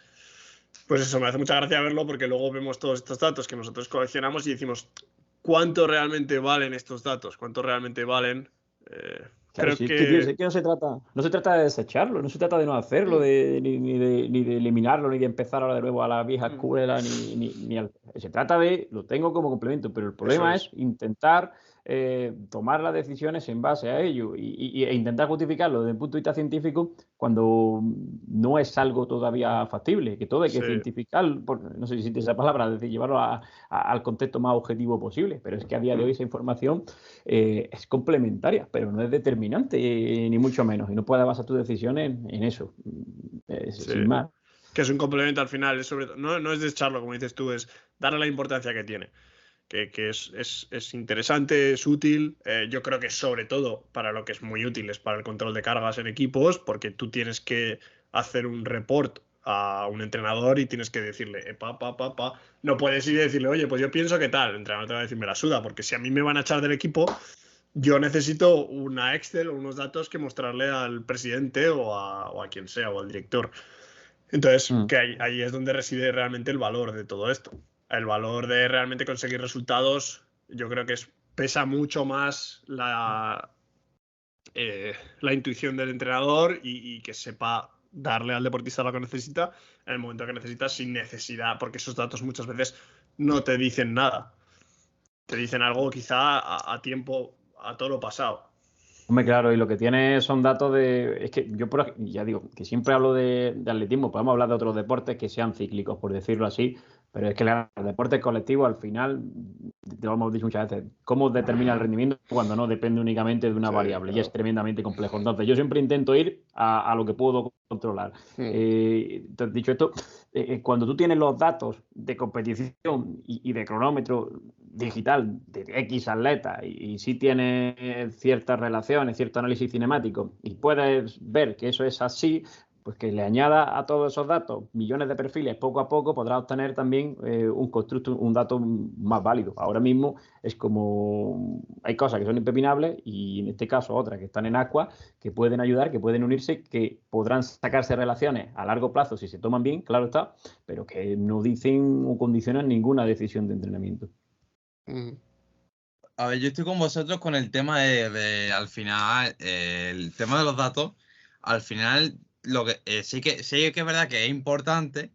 Speaker 1: pues eso, me hace mucha gracia verlo porque luego vemos todos estos datos que nosotros coleccionamos y decimos, ¿cuánto realmente valen estos datos? ¿Cuánto realmente valen?
Speaker 3: Claro,
Speaker 1: Creo
Speaker 3: sí,
Speaker 1: que...
Speaker 3: tío, es que no se trata de desecharlo, no se trata de no hacerlo, ni de eliminarlo, ni de empezar ahora de nuevo a la vieja escuela, se trata de, lo tengo como complemento, pero el problema es intentar tomar las decisiones en base a ello e intentar justificarlo desde el punto de vista científico cuando no es algo todavía factible, que todo hay que cientificar, no sé si existe esa palabra, es decir, llevarlo al contexto más objetivo posible, pero es que a día de hoy esa información es complementaria, pero no es determinante, ni mucho menos, y no puedes basar tus decisiones en eso, sin más.
Speaker 1: Que es un complemento al final, no es desecharlo, como dices tú, es darle la importancia que tiene. Que es interesante, es útil. Yo creo que sobre todo para lo que es muy útil es para el control de cargas en equipos, porque tú tienes que hacer un report a un entrenador y tienes que decirle, no puedes ir y decirle, oye, pues yo pienso que tal, el entrenador te va a decir, me la suda, porque si a mí me van a echar del equipo, yo necesito una Excel o unos datos que mostrarle al presidente o a quien sea, o al director. Entonces, que ahí es donde reside realmente el valor de todo esto. el valor de realmente conseguir resultados, yo creo que pesa mucho más la intuición del entrenador y que sepa darle al deportista lo que necesita en el momento que necesita, sin necesidad, porque esos datos muchas veces no te dicen nada. Te dicen algo quizá a tiempo, a todo lo pasado.
Speaker 3: Hombre, claro, y lo que tiene son datos de... Es que yo, ya digo, que siempre hablo de atletismo, podemos hablar de otros deportes que sean cíclicos, por decirlo así, pero es que el deporte colectivo, al final, lo hemos dicho muchas veces, ¿cómo determina el rendimiento cuando no depende únicamente de una variable?
Speaker 1: Claro.
Speaker 3: Y es tremendamente complejo. Entonces, yo siempre intento ir a lo que puedo controlar. Entonces, dicho esto, cuando tú tienes los datos de competición y de cronómetro digital de X atleta y sí tiene ciertas relaciones, cierto análisis cinemático y puedes ver que eso es así, pues que le añada a todos esos datos millones de perfiles poco a poco, podrás obtener también un constructo, un dato más válido. Ahora mismo es como hay cosas que son impepinables y en este caso otras que están en agua, que pueden ayudar, que pueden unirse, que podrán sacarse relaciones a largo plazo si se toman bien, claro está, pero que no dicen o condicionan ninguna decisión de entrenamiento.
Speaker 4: A ver, yo estoy con vosotros con el tema al final, el tema de los datos. Al final, lo que sí que es verdad que es importante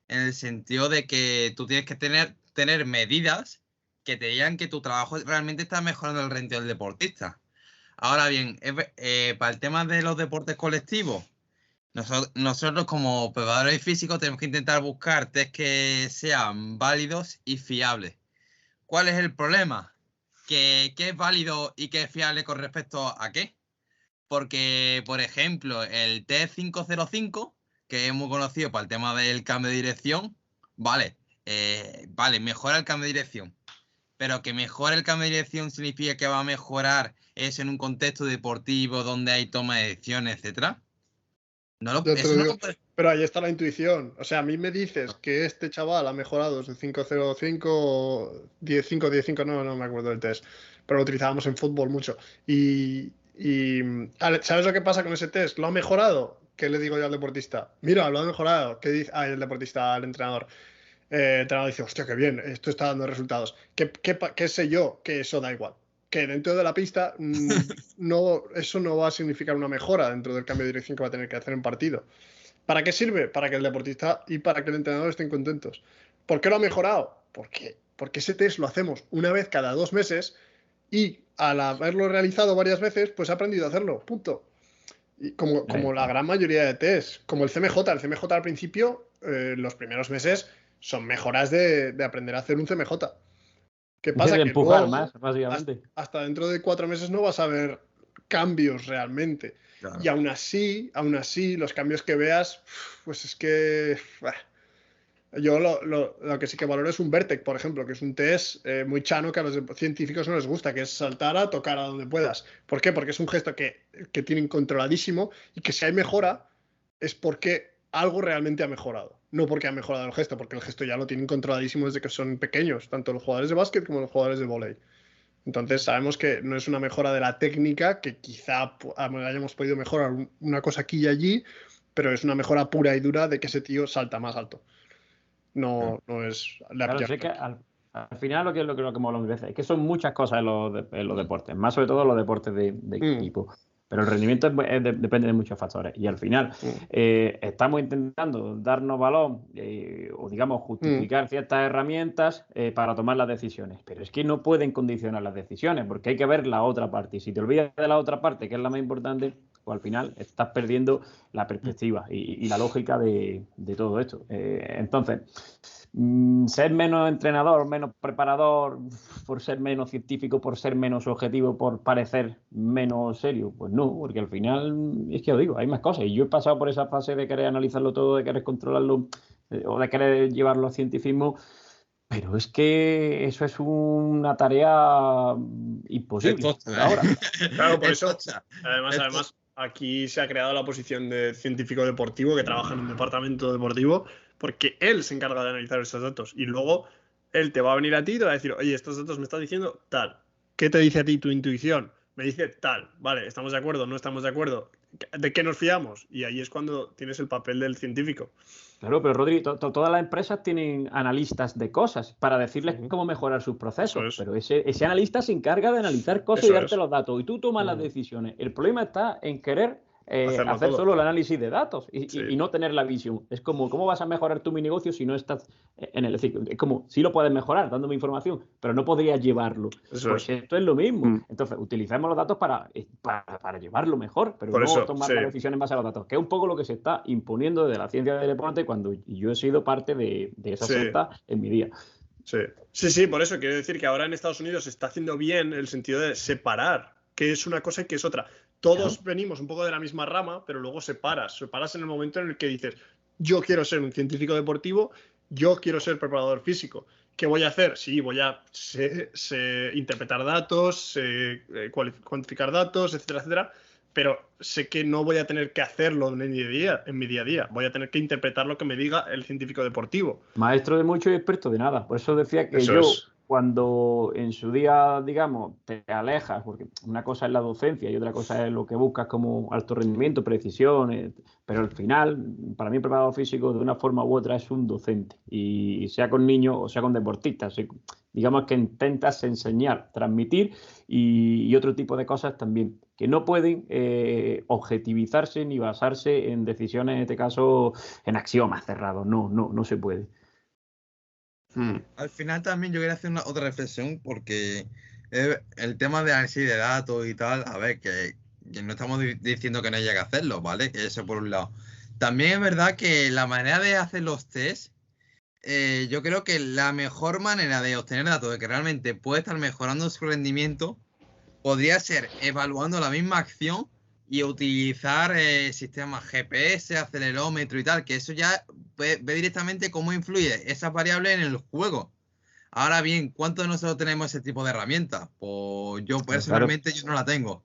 Speaker 4: en el sentido de que tú tienes que tener medidas que te digan que tu trabajo realmente está mejorando el rendimiento del deportista. Ahora bien, para el tema de los deportes colectivos, nosotros como preparadores físicos tenemos que intentar buscar test que sean válidos y fiables. ¿Cuál es el problema? ¿Qué es válido y qué es fiable con respecto a qué? Porque, por ejemplo, el T505, que es muy conocido para el tema del cambio de dirección, vale, mejora el cambio de dirección. Pero que mejore el cambio de dirección significa que va a mejorar eso en un contexto deportivo donde hay toma de decisiones, etcétera.
Speaker 1: Pero ahí está la intuición. O sea, a mí me dices que este chaval ha mejorado su 505 o 10-5, no me acuerdo del test, pero lo utilizábamos en fútbol mucho. ¿Sabes lo que pasa con ese test? ¿Lo ha mejorado? ¿Qué le digo yo al deportista? Mira, lo ha mejorado. ¿Qué dice? El deportista, al entrenador. El entrenador dice, hostia, qué bien, esto está dando resultados. ¿Qué sé yo? Que eso da igual. Que dentro de la pista eso no va a significar una mejora dentro del cambio de dirección que va a tener que hacer en partido. ¿Para qué sirve? Para que el deportista y para que el entrenador estén contentos. ¿Por qué lo ha mejorado? Porque ese test lo hacemos una vez cada 2 meses y al haberlo realizado varias veces, pues ha aprendido a hacerlo. Punto. Y como la gran mayoría de tests, como el CMJ. El CMJ al principio, los primeros meses, son mejoras de aprender a hacer un CMJ. ¿Qué pasa?
Speaker 3: De
Speaker 1: que
Speaker 3: empujar
Speaker 1: luego,
Speaker 3: más, básicamente.
Speaker 1: hasta dentro de 4 meses no vas a ver cambios realmente.
Speaker 4: Claro.
Speaker 1: Y aún así, los cambios que veas, pues es que... Yo lo que sí que valoro es un Vertec, por ejemplo, que es un test muy chano que a los científicos no les gusta, que es saltar a tocar a donde puedas. ¿Por qué? Porque es un gesto que tienen controladísimo y que si hay mejora es porque algo realmente ha mejorado. No porque ha mejorado el gesto, porque el gesto ya lo tienen controladísimo desde que son pequeños, tanto los jugadores de básquet como los jugadores de vóley. Entonces sabemos que no es una mejora de la técnica, que quizá hayamos podido mejorar una cosa aquí y allí, pero es una mejora pura y dura de que ese tío salta más alto. No es la
Speaker 3: Claro, sé que al final lo que hemos hablado veces es que son muchas cosas en los deportes, más sobre todo los deportes de equipo. Pero el rendimiento depende de muchos factores. Y al final estamos intentando darnos valor o, digamos, justificar ciertas herramientas para tomar las decisiones. Pero es que no pueden condicionar las decisiones porque hay que ver la otra parte. Y si te olvidas de la otra parte, que es la más importante, pues al final estás perdiendo la perspectiva y la lógica de todo esto. Entonces, ser menos entrenador, menos preparador, por ser menos científico, por ser menos objetivo, por parecer menos serio, pues no, porque al final es que os digo, hay más cosas y yo he pasado por esa fase de querer analizarlo todo, de querer controlarlo o de querer llevarlo al científico, pero es que eso es una tarea imposible ahora.
Speaker 1: Claro, por eso, además, aquí se ha creado la posición de científico deportivo que trabaja en un departamento deportivo, porque él se encarga de analizar estos datos y luego él te va a venir a ti y te va a decir, oye, estos datos me están diciendo tal. ¿Qué te dice a ti tu intuición? Me dice tal. Vale, ¿estamos de acuerdo? ¿No estamos de acuerdo? ¿de qué nos fiamos? Y ahí es cuando tienes el papel del científico.
Speaker 3: Claro, pero Rodri, todas las empresas tienen analistas de cosas para decirles
Speaker 1: Sí.
Speaker 3: cómo mejorar sus procesos,
Speaker 1: Eso es.
Speaker 3: pero ese analista se encarga de analizar cosas
Speaker 1: Eso
Speaker 3: y darte
Speaker 1: es.
Speaker 3: los datos, y tú tomas las decisiones. El problema está en querer
Speaker 1: Hacerlo
Speaker 3: hacer
Speaker 1: todo.
Speaker 3: solo el análisis de datos
Speaker 1: Sí.
Speaker 3: y no tener la visión. Es como, ¿cómo vas a mejorar tu mi negocio si no estás en el ciclo? Es como, sí lo puedes mejorar dándome información, pero no podrías llevarlo.
Speaker 1: Eso
Speaker 3: Pues
Speaker 1: es.
Speaker 3: esto es lo mismo.
Speaker 2: Mm.
Speaker 3: Entonces, utilicemos los datos para llevarlo mejor, pero
Speaker 1: Por
Speaker 3: no
Speaker 1: eso,
Speaker 3: tomar
Speaker 1: sí.
Speaker 3: la decisión en base a los datos, que es un poco lo que se está imponiendo desde la ciencia del deporte cuando yo he sido parte de esa
Speaker 1: Sí.
Speaker 3: secta en mi día.
Speaker 1: Sí, por eso quiero decir que ahora en Estados Unidos se está haciendo bien el sentido de separar qué es una cosa y qué es otra. Todos venimos un poco de la misma rama, pero luego separas en el momento en el que dices, yo quiero ser un científico deportivo, yo quiero ser preparador físico. ¿Qué voy a hacer? Sí, voy a sé interpretar datos, cuantificar datos, etcétera, etcétera, pero sé que no voy a tener que hacerlo en mi día a día. Voy a tener que interpretar lo que me diga el científico deportivo.
Speaker 3: Maestro de mucho y experto de nada. Por eso decía que
Speaker 1: Eso es.
Speaker 3: cuando en su día, digamos, te alejas, porque una cosa es la docencia y otra cosa es lo que buscas como alto rendimiento, precisión, pero al final, para mí, el preparador físico, de una forma u otra, es un docente. Y sea con niños o sea con deportistas, digamos que intentas enseñar, transmitir y otro tipo de cosas también, que no pueden objetivizarse ni basarse en decisiones, en este caso, en axiomas cerrados. No se puede.
Speaker 4: Al final también yo quería hacer otra reflexión porque el tema de análisis de datos y tal, a ver, que no estamos diciendo que no haya que hacerlo, ¿vale? Que eso por un lado. También es verdad que la manera de hacer los test, yo creo que la mejor manera de obtener datos de que realmente puede estar mejorando su rendimiento podría ser evaluando la misma acción y utilizar sistemas GPS, acelerómetro y tal, que eso ya ve directamente cómo influye esas variables en el juego. Ahora bien, ¿cuántos de nosotros tenemos ese tipo de herramientas? Pues yo personalmente yo no la tengo.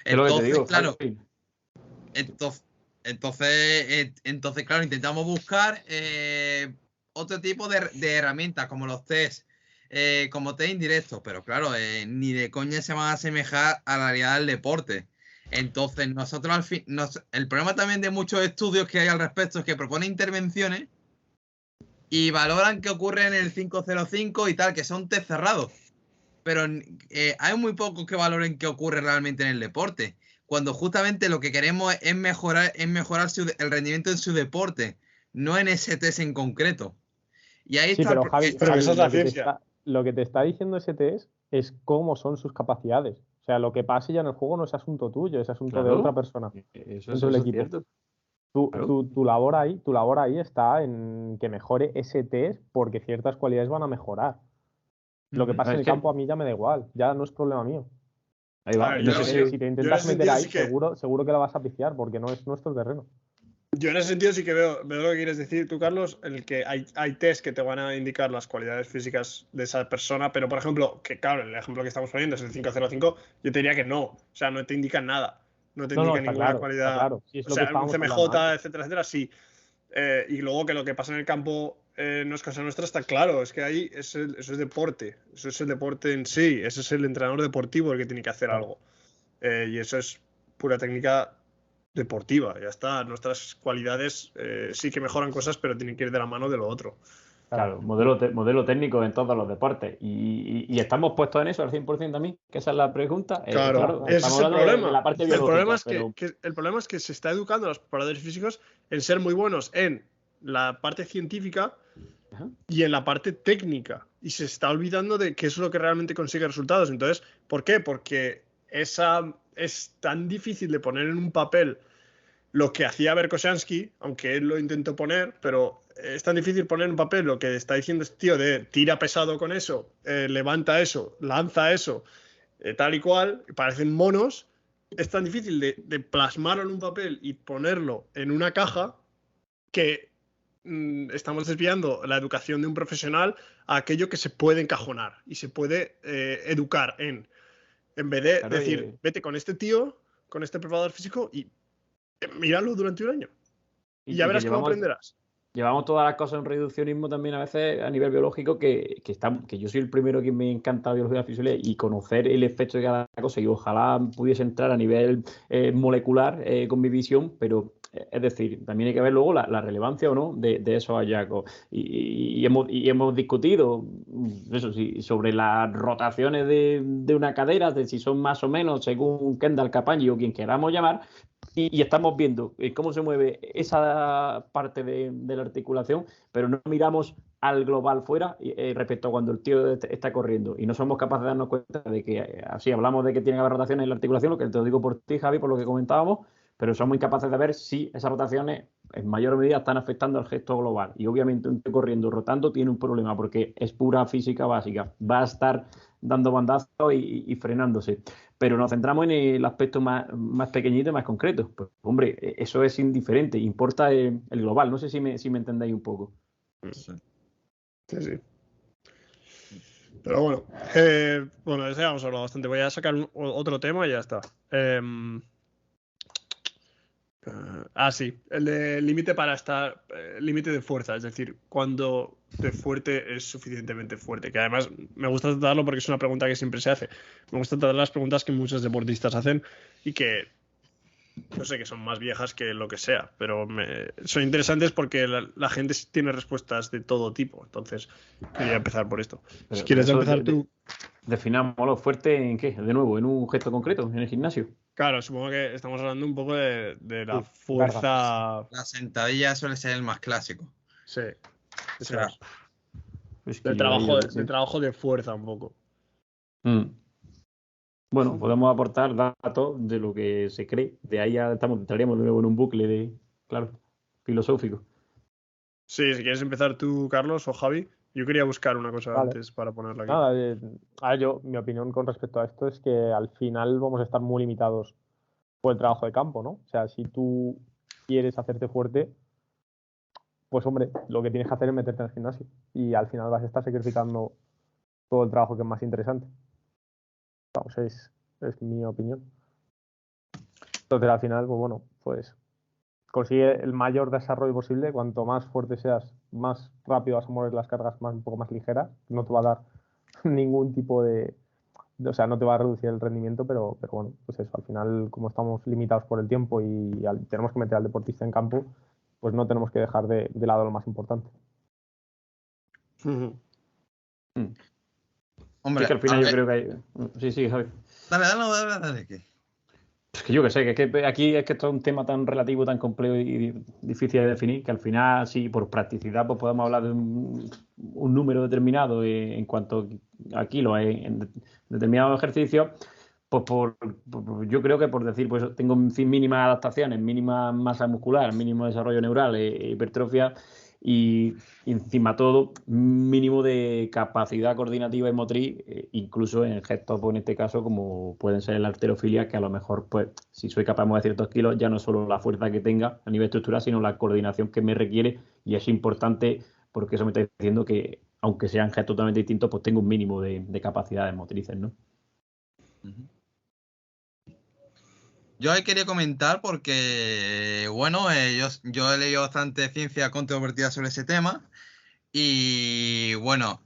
Speaker 4: Entonces, claro, entonces, claro, intentamos buscar otro tipo de herramientas como los test, como test indirectos, pero claro, ni de coña se van a asemejar a la realidad del deporte. Entonces, nosotros al fin, el problema también de muchos estudios que hay al respecto es que proponen intervenciones y valoran qué ocurre en el 505 y tal, que son test cerrados. Pero hay muy pocos que valoren qué ocurre realmente en el deporte, cuando justamente lo que queremos es mejorar el rendimiento en su deporte, no en ese test en concreto. Y ahí
Speaker 2: Sí,
Speaker 4: está
Speaker 2: pero
Speaker 4: el
Speaker 2: Javi,
Speaker 1: Pero esa es la ciencia.
Speaker 2: lo que te está diciendo ese test es cómo son sus capacidades. O sea, lo que pase ya en el juego no es asunto tuyo, es asunto de otra persona
Speaker 3: Eso
Speaker 2: dentro del
Speaker 3: es
Speaker 2: equipo.
Speaker 3: cierto.
Speaker 2: Tu labor ahí está en que mejore ese test porque ciertas cualidades van a mejorar. Lo que pasa en el campo a mí ya me da igual, ya no es problema mío.
Speaker 3: Ahí va.
Speaker 1: A ver,
Speaker 3: No
Speaker 1: yo-
Speaker 3: sé
Speaker 2: Si te
Speaker 1: en
Speaker 2: intentas
Speaker 1: ese
Speaker 2: meter
Speaker 1: sentido
Speaker 2: ahí,
Speaker 1: sí que-
Speaker 2: seguro que la vas a piciar porque no es nuestro terreno.
Speaker 1: Yo en ese sentido sí que veo lo que quieres decir tú, Carlos, en el que hay test que te van a indicar las cualidades físicas de esa persona, pero por ejemplo, que claro, el ejemplo que estamos poniendo es el 505, yo te diría que no, o sea, no te indican nada, no te indica
Speaker 2: Está
Speaker 1: ninguna
Speaker 2: claro,
Speaker 1: cualidad,
Speaker 2: está claro. Sí, es
Speaker 1: o
Speaker 2: lo que
Speaker 1: sea, un
Speaker 2: estábamos hablando
Speaker 1: CMJ,
Speaker 2: antes.
Speaker 1: etcétera, etcétera, sí. Y luego que lo que pasa en el campo no es cosa nuestra, está claro, es que ahí eso es deporte, eso es el deporte en sí, ese es el entrenador deportivo el que tiene que hacer
Speaker 2: Claro.
Speaker 1: algo. Y eso es pura técnica deportiva, ya está. Nuestras cualidades sí que mejoran cosas, pero tienen que ir de la mano de lo otro.
Speaker 3: Claro, modelo técnico en todos los deportes. Y estamos puestos en eso al 100% también, que esa es la pregunta.
Speaker 1: Claro, ese
Speaker 3: estamos
Speaker 1: es el
Speaker 3: hablando de
Speaker 1: problema.
Speaker 3: la parte
Speaker 1: El
Speaker 3: biológica.
Speaker 1: problema es
Speaker 3: pero...
Speaker 1: el problema es que se está educando a los preparadores físicos en ser muy buenos en la parte científica y en la parte técnica. Y se está olvidando de qué es lo que realmente consigue resultados. Entonces, ¿por qué? Porque es tan difícil de poner en un papel lo que hacía Berkoshansky, aunque él lo intentó poner, pero es tan difícil poner en papel lo que está diciendo este tío de tira pesado con eso, levanta eso, lanza eso, tal y cual, parecen monos. Es tan difícil de plasmarlo en un papel y ponerlo en una caja que estamos desviando la educación de un profesional a aquello que se puede encajonar y se puede educar en vez de decir, vete con este tío, con este preparador físico y míralo durante un año. Y ya verás cómo aprenderás.
Speaker 3: llevamos todas las cosas en reduccionismo también a veces a nivel biológico, que yo soy el primero que me encanta la biología y la fisiología y conocer el efecto de cada cosa, y ojalá pudiese entrar a nivel molecular con mi visión, pero es decir, también hay que ver luego la relevancia o no de esos hallazgos. Y hemos discutido eso, sobre las rotaciones de una cadera, de si son más o menos según Kendall Campagne o quien queramos llamar. Y estamos viendo cómo se mueve esa parte de la articulación, pero no miramos al global fuera respecto a cuando el tío está corriendo. Y no somos capaces de darnos cuenta de que, así hablamos de que tiene que haber rotaciones en la articulación, lo que te lo digo por ti, Javi, por lo que comentábamos, pero somos incapaces de ver si esas rotaciones en mayor medida están afectando al gesto global. Y obviamente un tío corriendo, rotando, tiene un problema porque es pura física básica. Va a estar dando bandazos y frenándose. Pero nos centramos en el aspecto más pequeñito y más concreto. Pues, hombre, eso es indiferente, importa el global. No sé si me entendéis un poco.
Speaker 4: Sí.
Speaker 1: Sí. Pero bueno, bueno, de ese ya hemos hablado bastante. Voy a sacar otro tema y ya está. Sí, el de límite para estar, límite de fuerza, es decir, cuando de fuerte es suficientemente fuerte, que además me gusta tratarlo porque es una pregunta que siempre se hace. Me gusta tratar las preguntas que muchos deportistas hacen y que, no sé, que son más viejas que lo que sea, pero son interesantes porque la gente tiene respuestas de todo tipo, entonces quería empezar por esto.
Speaker 3: Pero
Speaker 1: si quieres empezar tú.
Speaker 3: Definámoslo fuerte en qué, de nuevo, en un gesto concreto, en el gimnasio.
Speaker 1: Claro, supongo que estamos hablando un poco de la
Speaker 2: Sí,
Speaker 1: fuerza.
Speaker 4: La sentadilla suele ser el más clásico.
Speaker 1: Sí.
Speaker 4: O sea,
Speaker 3: Es que
Speaker 1: Del trabajo de fuerza un poco.
Speaker 3: Bueno, podemos aportar datos de lo que se cree. De ahí ya entraríamos de nuevo en un bucle filosófico.
Speaker 1: Sí, si quieres empezar tú, Carlos o Javi. Yo quería buscar una cosa
Speaker 2: Vale.
Speaker 1: antes para ponerla aquí.
Speaker 2: Nada, mi opinión con respecto a esto es que al final vamos a estar muy limitados por el trabajo de campo, ¿no? O sea, si tú quieres hacerte fuerte, pues hombre, lo que tienes que hacer es meterte en el gimnasio y al final vas a estar sacrificando todo el trabajo que es más interesante. Vamos, es mi opinión. Entonces al final, pues bueno, pues consigue el mayor desarrollo posible. Cuanto más fuerte seas, más rápido vas a mover las cargas un poco más ligeras. No te va a dar ningún tipo o sea, no te va a reducir el rendimiento, pero bueno, pues eso, al final, como estamos limitados por el tiempo y tenemos que meter al deportista en campo, pues no tenemos que dejar de lado lo más importante.
Speaker 4: Hombre,
Speaker 3: es que al final yo creo que hay... Sí, Javi.
Speaker 4: Dale.
Speaker 3: Es que yo que sé, que aquí es que esto es un tema tan relativo, tan complejo y difícil de definir, que al final, sí, por practicidad, pues podemos hablar de un número determinado en cuanto a kilos en determinados ejercicios, pues yo creo que por decir, pues tengo mínimas adaptaciones, mínima masa muscular, mínimo desarrollo neural, hipertrofia y encima todo, mínimo de capacidad coordinativa y motriz, incluso en gestos, pues en este caso, como pueden ser la halterofilia, que a lo mejor, pues, si soy capaz de mover ciertos kilos, ya no solo la fuerza que tenga a nivel estructural, sino la coordinación que me requiere, y es importante porque eso me está diciendo que, aunque sean gestos totalmente distintos, pues tengo un mínimo de capacidades motrices, ¿no?
Speaker 4: Yo ahí quería comentar porque, bueno, yo he leído bastante ciencia controvertida sobre ese tema y, bueno,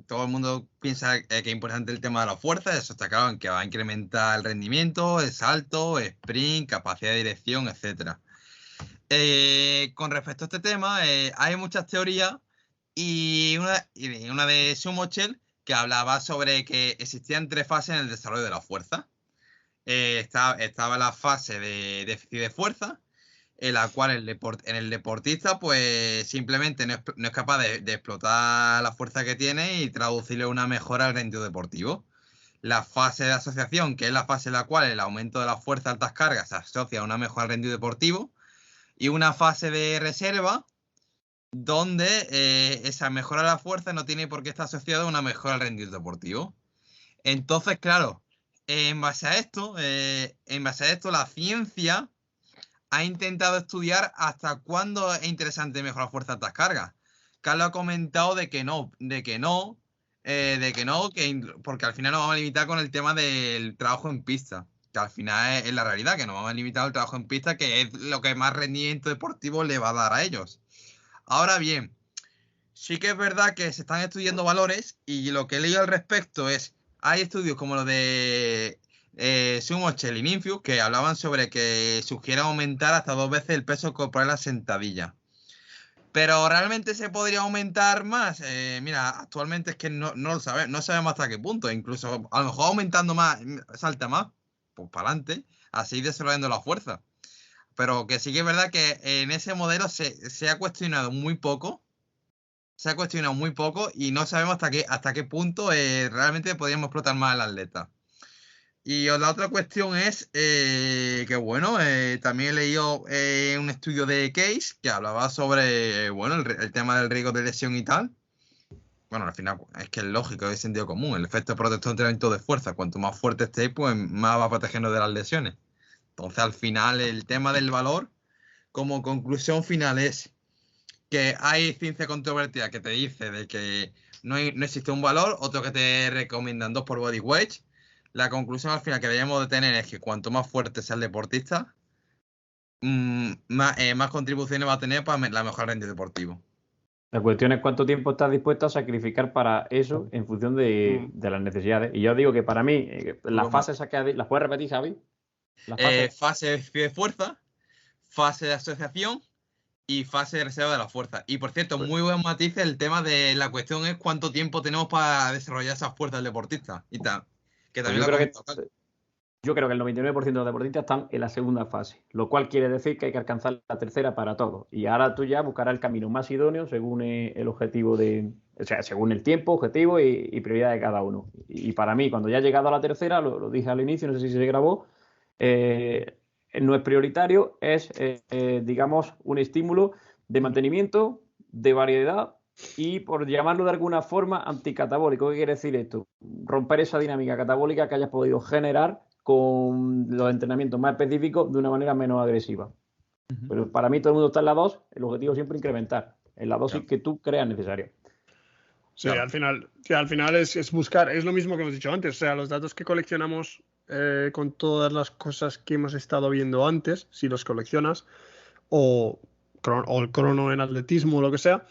Speaker 4: todo el mundo piensa que es importante el tema de la fuerza, eso está claro, en que va a incrementar el rendimiento, el salto, sprint, capacidad de dirección, etc. Con respecto a este tema, hay muchas teorías y una de Schumacher que hablaba sobre que existían 3 fases en el desarrollo de la fuerza. Estaba la fase de déficit de fuerza, en la cual en el deportista pues simplemente no es capaz de explotar la fuerza que tiene y traducirle una mejora al rendimiento deportivo. La fase de asociación, que es la fase en la cual el aumento de la fuerza a altas cargas se asocia a una mejora al rendimiento deportivo. Y una fase de reserva, donde esa mejora de la fuerza no tiene por qué estar asociada a una mejora al rendimiento deportivo. Entonces, claro, en base a esto, la ciencia ha intentado estudiar hasta cuándo es interesante mejorar fuerza a altas cargas. Carlos ha comentado de que no, porque al final nos vamos a limitar con el tema del trabajo en pista, que al final es la realidad, que nos vamos a limitar al trabajo en pista, que es lo que más rendimiento deportivo le va a dar a ellos. Ahora bien, sí que es verdad que se están estudiando valores y lo que he leído al respecto es, hay estudios como los de Sumochel y Ninfius que hablaban sobre que sugieren aumentar hasta 2 veces el peso corporal en la sentadilla. Pero realmente se podría aumentar más. Mira, actualmente es que no lo sabemos, no sabemos hasta qué punto. Incluso a lo mejor aumentando más, salta más, pues para adelante, así desarrollando la fuerza. Pero que sí que es verdad que en ese modelo se ha cuestionado muy poco. Se ha cuestionado muy poco y no sabemos hasta qué punto realmente podríamos explotar más al atleta. Y la otra cuestión es que, bueno, también he leído un estudio de Case que hablaba sobre, bueno, el tema del riesgo de lesión y tal. Bueno, al final es que es lógico, es sentido común. El efecto protector de entrenamiento de fuerza, cuanto más fuerte esté, pues más va a protegernos de las lesiones. Entonces, al final, el tema del valor, como conclusión final, es que hay ciencia controvertida que te dice de que no existe un valor, otro que te recomiendan 2 por body weight. La conclusión al final que debemos de tener es que cuanto más fuerte sea el deportista, más contribuciones va a tener para la mejor rendimiento deportivo.
Speaker 3: La cuestión es cuánto tiempo estás dispuesto a sacrificar para eso en función de las necesidades. Y yo digo que para mí, las fases ¿las puedes repetir, Xavi?
Speaker 4: Fase de fuerza, fase de asociación y fase de reserva de la fuerza. Y por cierto, muy buen matiz el tema de la cuestión es cuánto tiempo tenemos para desarrollar esas fuerzas del deportista. Y tal. Que también
Speaker 3: yo creo que el 99% de los deportistas están en la segunda fase, lo cual quiere decir que hay que alcanzar la tercera para todos. Y ahora tú ya buscarás el camino más idóneo según el objetivo o sea, según el tiempo, objetivo y prioridad de cada uno. Y para mí, cuando ya he llegado a la tercera, lo dije al inicio, no sé si se grabó, no es prioritario, es, digamos, un estímulo de mantenimiento, de variedad y, por llamarlo de alguna forma, anticatabólico. ¿Qué quiere decir esto? Romper esa dinámica catabólica que hayas podido generar con los entrenamientos más específicos de una manera menos agresiva. Pero para mí todo el mundo está en la 2, el objetivo siempre incrementar en la dosis que tú creas necesaria.
Speaker 1: Sí, al final es buscar, es lo mismo que hemos dicho antes, o sea, los datos que coleccionamos con todas las cosas que hemos estado viendo antes, si los coleccionas, o el crono en atletismo o lo que sea,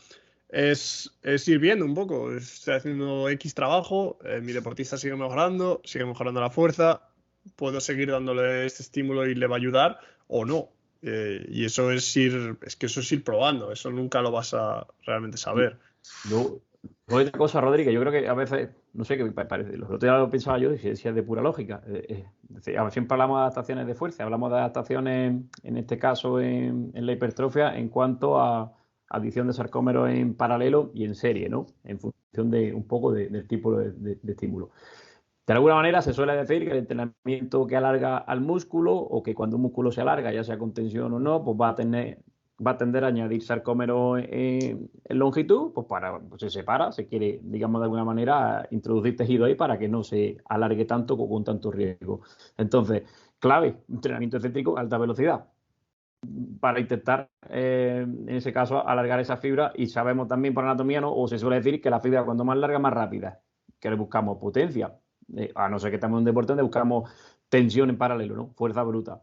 Speaker 1: es ir viendo un poco, estoy haciendo X trabajo, mi deportista sigue mejorando la fuerza, puedo seguir dándole este estímulo y le va a ayudar o no. Y eso es ir probando, eso nunca lo vas a realmente saber.
Speaker 3: Otra cosa, Rodri, que yo creo que a veces, no sé qué me parece, los otros días lo pensaba yo, si es de pura lógica. Siempre hablamos de adaptaciones de fuerza, hablamos de adaptaciones, en este caso en la hipertrofia, en cuanto a adición de sarcómeros en paralelo y en serie, ¿no? En función de un poco del tipo de estímulo. De alguna manera se suele decir que el entrenamiento que alarga al músculo o que cuando un músculo se alarga, ya sea con tensión o no, pues va a tender a añadir sarcómeros en longitud, pues se separa, se quiere, digamos de alguna manera, introducir tejido ahí para que no se alargue tanto con tanto riesgo. Entonces, clave, entrenamiento excéntrico a alta velocidad para intentar, en ese caso, alargar esa fibra. Y sabemos también por anatomía, ¿no? O se suele decir que la fibra cuanto más larga, más rápida, que le buscamos potencia. A no ser que estamos en un deporte donde buscamos tensión en paralelo, ¿no? Fuerza bruta.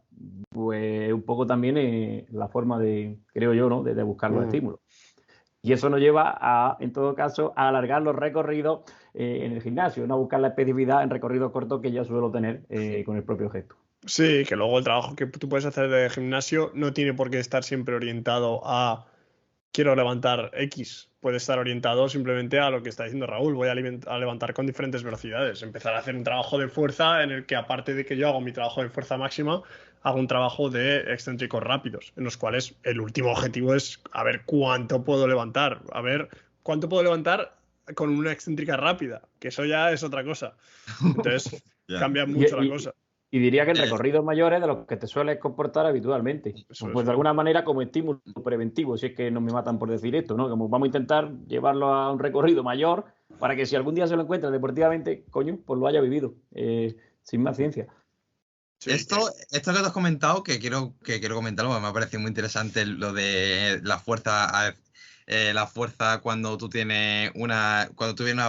Speaker 3: Pues un poco también la forma de, creo yo, ¿no? De buscar los estímulos. Y eso nos lleva en todo caso, a alargar los recorridos en el gimnasio, no a buscar la especificidad en recorridos cortos que ya suelo tener con el propio gesto.
Speaker 1: Sí, que luego el trabajo que tú puedes hacer de gimnasio no tiene por qué estar siempre orientado a quiero levantar X, puede estar orientado simplemente a lo que está diciendo Raúl, voy a levantar con diferentes velocidades, empezar a hacer un trabajo de fuerza en el que, aparte de que yo hago mi trabajo de fuerza máxima, hago un trabajo de excéntricos rápidos, en los cuales el último objetivo es a ver cuánto puedo levantar, con una excéntrica rápida, que eso ya es otra cosa. Entonces cambia mucho la cosa.
Speaker 3: Y diría que en recorridos mayores de los que te sueles comportar habitualmente. Pues de alguna manera como estímulo preventivo, si es que no me matan por decir esto, ¿no? Como vamos a intentar llevarlo a un recorrido mayor para que si algún día se lo encuentra deportivamente, coño, pues lo haya vivido, sin más ciencia.
Speaker 4: Sí, esto que te has comentado, que quiero comentarlo, porque me ha parecido muy interesante lo de la fuerza cuando tú tienes una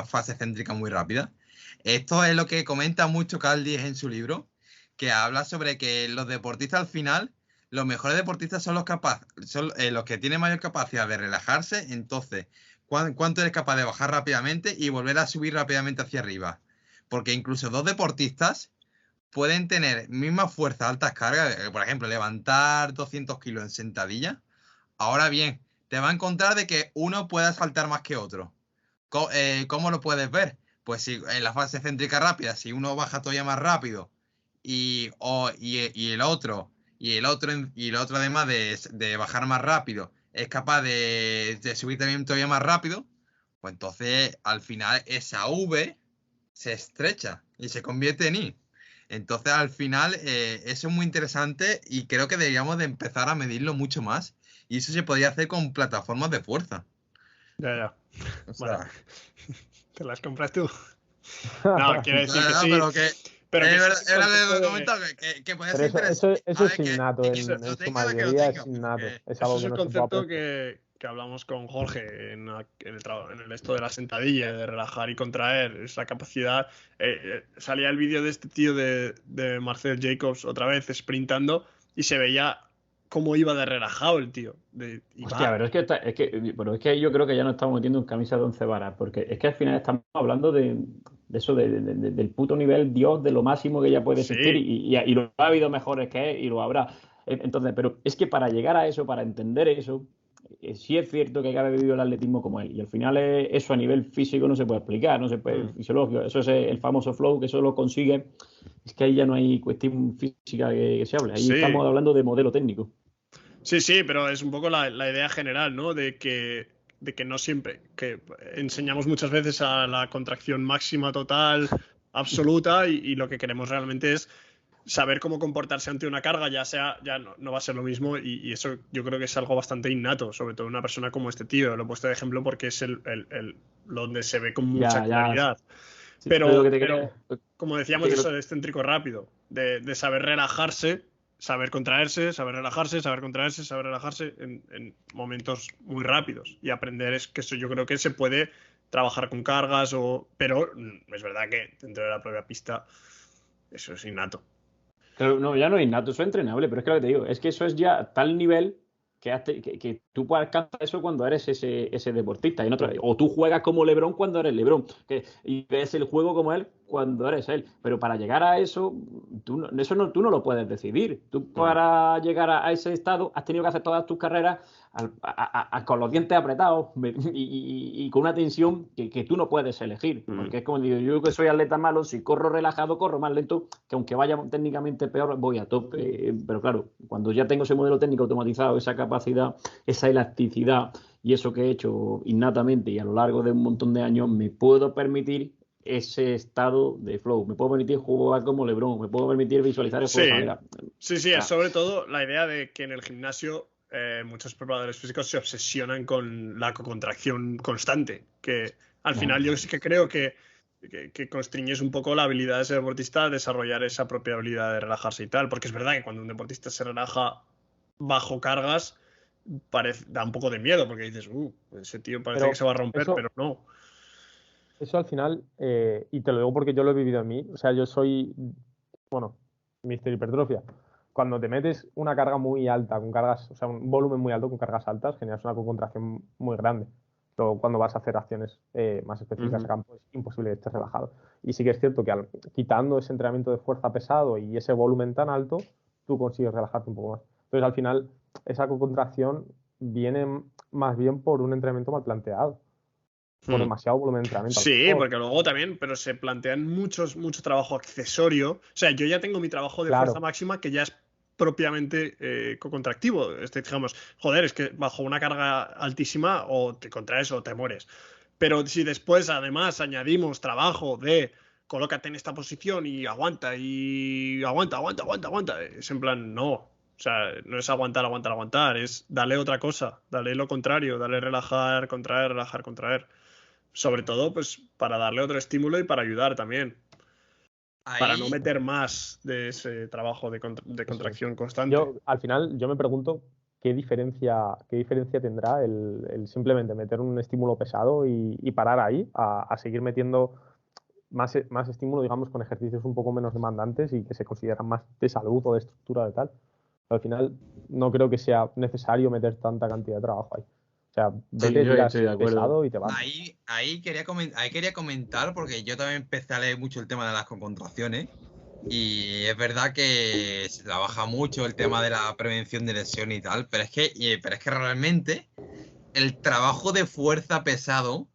Speaker 4: fase excéntrica muy rápida. Esto es lo que comenta mucho Carl Diez en su libro, que habla sobre que los deportistas al final los mejores deportistas son los que tienen mayor capacidad de relajarse. Entonces, ¿cuánto eres capaz de bajar rápidamente y volver a subir rápidamente hacia arriba? Porque incluso dos deportistas pueden tener misma fuerza, altas cargas, por ejemplo, levantar 200 kilos en sentadilla. Ahora bien, te va a encontrar de que uno pueda saltar más que otro. ¿Cómo lo puedes ver? Pues si en la fase céntrica rápida, si uno baja todavía más rápido y el otro además de bajar más rápido es capaz de subir también todavía más rápido, pues entonces al final esa V se estrecha y se convierte en I. Entonces al final eso es muy interesante y creo que deberíamos de empezar a medirlo mucho más, y eso se podría hacer con plataformas de fuerza.
Speaker 1: Ya.
Speaker 4: O
Speaker 1: Bueno,
Speaker 4: sea,
Speaker 1: ¿te las compras tú? No, quiero decir que
Speaker 4: no,
Speaker 1: sí.
Speaker 4: pero que
Speaker 1: Pero que
Speaker 4: es
Speaker 1: sí,
Speaker 4: verdad,
Speaker 1: ese concepto
Speaker 4: lo he
Speaker 1: de-
Speaker 4: comentado, que puede
Speaker 2: Pero
Speaker 4: ser
Speaker 2: eso
Speaker 4: interesante.
Speaker 2: eso
Speaker 4: A
Speaker 2: es
Speaker 4: ver,
Speaker 2: innato,
Speaker 4: que
Speaker 2: en
Speaker 4: lo
Speaker 2: su
Speaker 4: tenga la que lo
Speaker 2: mayoría es
Speaker 4: tenga,
Speaker 2: innato.
Speaker 4: porque
Speaker 2: Es
Speaker 1: Eso
Speaker 2: algo
Speaker 1: es
Speaker 2: que
Speaker 1: el
Speaker 2: no se puede
Speaker 1: concepto
Speaker 2: aprender.
Speaker 1: que hablamos con Jorge en el esto de la sentadilla, de relajar y contraer, es la capacidad. Salía el vídeo de este tío de Marcel Jacobs otra vez sprintando y se veía cómo iba de relajado el tío.
Speaker 3: Hostia, pero bueno, es que ahí yo creo que ya nos estamos metiendo en camisa de 11 varas, porque es que al final estamos hablando de eso, del puto nivel Dios, de lo máximo que ya puede existir,
Speaker 1: Sí,
Speaker 3: y lo ha habido mejores que él, y lo habrá. Entonces, pero es que para llegar a eso, para entender eso, sí es cierto que hay que haber vivido el atletismo como él, y al final eso a nivel físico no se puede explicar, no se puede, fisiológico, eso es el famoso flow, que eso lo consigue, es que ahí ya no hay cuestión física que se hable, ahí estamos
Speaker 1: sí.
Speaker 3: hablando de modelo técnico.
Speaker 1: Sí, pero es un poco la idea general, ¿no? De que no siempre, que enseñamos muchas veces a la contracción máxima total, absoluta, y lo que queremos realmente es saber cómo comportarse ante una carga, ya no va a ser lo mismo, y eso yo creo que es algo bastante innato, sobre todo en una persona como este tío. Lo he puesto de ejemplo porque es donde se ve con mucha
Speaker 3: Ya,
Speaker 1: claridad.
Speaker 3: sí, lo que te
Speaker 1: Pero
Speaker 3: quería,
Speaker 1: como decíamos,
Speaker 3: te
Speaker 1: eso
Speaker 3: quiero-
Speaker 1: de excéntrico rápido, de saber relajarse, saber contraerse, saber relajarse, saber contraerse, saber relajarse en momentos muy rápidos. Y aprender es que eso yo creo que se puede trabajar con cargas, pero es verdad que dentro de la propia pista eso es innato.
Speaker 3: Claro, no, ya no es innato, eso es entrenable, pero es que lo que te digo, es que eso es ya tal nivel que tú puedes alcanzar eso cuando eres ese deportista. O tú juegas como LeBron cuando eres LeBron, y ves el juego como él cuando eres él. Pero para llegar a eso, tú no lo puedes decidir. Tú para llegar a ese estado has tenido que hacer todas tus carreras con los dientes apretados y con una tensión que tú no puedes elegir. Porque es como digo, yo que soy atleta malo, si corro relajado, corro más lento, que aunque vaya técnicamente peor, voy a tope. Pero claro, cuando ya tengo ese modelo técnico automatizado, esa capacidad, esa elasticidad y eso que he hecho innatamente y a lo largo de un montón de años, me puedo permitir ese estado de flow. Me puedo permitir jugar como LeBron, me puedo permitir visualizar el juego de esa
Speaker 1: Sí,
Speaker 3: manera.
Speaker 1: sí,
Speaker 3: O
Speaker 1: es
Speaker 3: sea,
Speaker 1: sobre todo la idea de que en el gimnasio muchos preparadores físicos se obsesionan con la contracción constante, que al final yo sí que creo que constriñes un poco la habilidad de ese deportista a desarrollar esa propia habilidad de relajarse y tal, porque es verdad que cuando un deportista se relaja bajo cargas, da un poco de miedo, porque dices, ese tío parece que se
Speaker 2: Pero
Speaker 1: va a romper,
Speaker 2: eso,
Speaker 1: pero no.
Speaker 2: eso al final, y te lo digo porque yo lo he vivido en mí, o sea, yo soy, bueno, Mister Hipertrofia. Cuando te metes una carga muy alta, con cargas, o sea, un volumen muy alto con cargas altas, generas una contracción muy grande. Luego, cuando vas a hacer acciones más específicas a campo, es imposible que estés relajado. Y sí que es cierto que quitando ese entrenamiento de fuerza pesado y ese volumen tan alto, tú consigues relajarte un poco más. Entonces, al final, esa contracción viene más bien por un entrenamiento mal planteado, por demasiado volumen de entrenamiento. A lo
Speaker 1: Sí,
Speaker 2: mejor.
Speaker 1: porque luego también, pero se plantean mucho trabajo accesorio. O sea, yo ya tengo mi trabajo de fuerza
Speaker 2: Claro,
Speaker 1: máxima que ya es propiamente co-contractivo. Digamos, joder, es que bajo una carga altísima o te contraes o te mueres. Pero si después además añadimos trabajo de colócate en esta posición y aguanta, es en plan, no. O sea, no es aguantar, es darle otra cosa, darle lo contrario, darle relajar, contraer, relajar, contraer. Sobre todo, pues, para darle otro estímulo y para ayudar también. Para no
Speaker 4: ahí,
Speaker 1: meter más de ese trabajo de
Speaker 2: eso es.
Speaker 1: contracción constante.
Speaker 2: Yo, al final, yo me pregunto qué diferencia tendrá el simplemente meter un estímulo pesado y parar ahí, a seguir metiendo más estímulo, digamos, con ejercicios un poco menos demandantes y que se consideran más de salud o de estructura de tal. Al final no creo que sea necesario meter tanta cantidad de trabajo ahí. O sea,
Speaker 3: Sí,
Speaker 2: vete,
Speaker 3: yo
Speaker 2: tiras
Speaker 3: estoy de acuerdo.
Speaker 2: pesado y te vas.
Speaker 4: Ahí quería comentar, porque yo también empecé a leer mucho el tema de las contracciones. Y es verdad que se trabaja mucho el tema de la prevención de lesiones y tal, pero es que realmente el trabajo de fuerza pesado,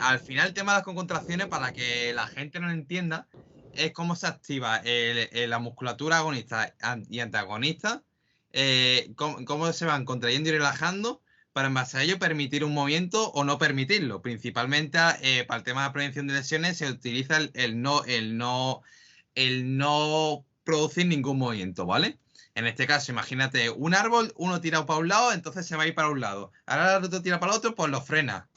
Speaker 4: al final el tema de las contracciones, para que la gente no lo entienda, es cómo se activa la musculatura agonista y antagonista, cómo se van contrayendo y relajando para en base a ello permitir un movimiento o no permitirlo. Principalmente para el tema de la prevención de lesiones se utiliza el no producir ningún movimiento, ¿vale? En este caso, imagínate un árbol, uno tira para un lado, entonces se va a ir para un lado. Ahora el otro tira para el otro, pues lo frena.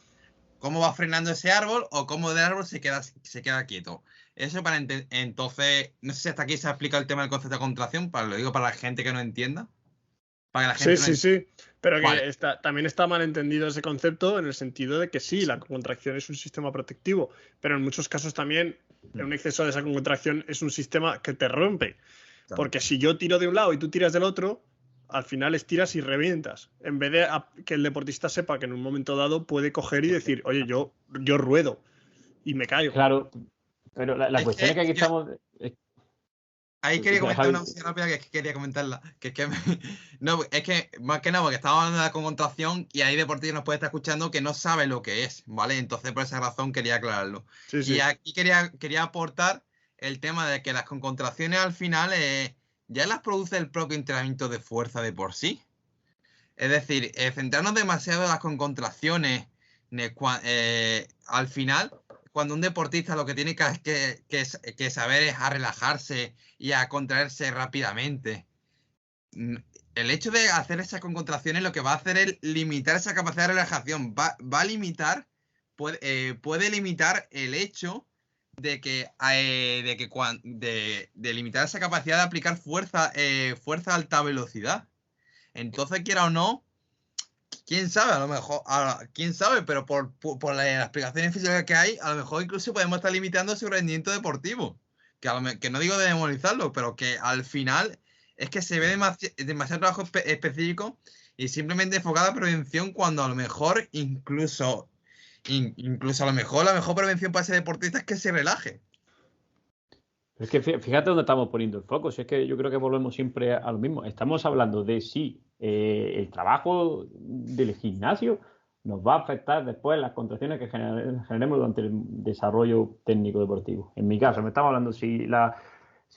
Speaker 4: ¿Cómo va frenando ese árbol o cómo el árbol se queda quieto? Eso para entonces, no sé si hasta aquí se ha explicado el tema del concepto de contracción, lo digo para la gente que no entienda. Para que la gente
Speaker 1: Sí, pero
Speaker 4: Vale.
Speaker 1: que también está mal entendido ese concepto en el sentido de que sí, la contracción es un sistema protectivo, pero en muchos casos también un exceso de esa contracción es un sistema que te rompe.
Speaker 4: Claro.
Speaker 1: Porque si yo tiro de un lado y tú tiras del otro, al final estiras y revientas. En vez de que el deportista sepa que en un momento dado puede coger y decir, oye, yo ruedo y me caigo.
Speaker 3: Claro, pero la
Speaker 4: Es
Speaker 3: cuestión es que aquí
Speaker 4: que
Speaker 3: estamos.
Speaker 4: ahí quería comentar
Speaker 3: Javi,
Speaker 4: una cosa rápida que es que quería comentarla. No, es que más que nada, porque estamos hablando de la contracción y hay deportistas nos puede estar escuchando que no sabe lo que es, ¿vale? Entonces, por esa razón quería aclararlo.
Speaker 1: Sí,
Speaker 4: Y
Speaker 1: sí.
Speaker 4: aquí quería aportar el tema de que las contracciones al final ya las produce el propio entrenamiento de fuerza de por sí. Es decir, centrarnos demasiado en las contracciones, al final, cuando un deportista lo que tiene que saber es a relajarse y a contraerse rápidamente. El hecho de hacer esas contracciones lo que va a hacer es limitar esa capacidad de relajación. Va a limitar, puede limitar el hecho de limitar esa capacidad de aplicar fuerza a alta velocidad. Entonces, quiera o no, quién sabe, a lo mejor, quién sabe, pero por las explicaciones físicas que hay, a lo mejor incluso podemos estar limitando su rendimiento deportivo. Que no digo de demonizarlo, pero que al final es que se ve demasiado trabajo específico y simplemente enfocada a prevención, cuando a lo mejor incluso a lo mejor la mejor prevención para ese deportista es que se relaje.
Speaker 3: Es que fíjate dónde estamos poniendo el foco. Si es que yo creo que volvemos siempre a lo mismo. Estamos hablando de si el trabajo del gimnasio nos va a afectar después las contracciones que generemos durante el desarrollo técnico deportivo. En mi caso, me estamos hablando si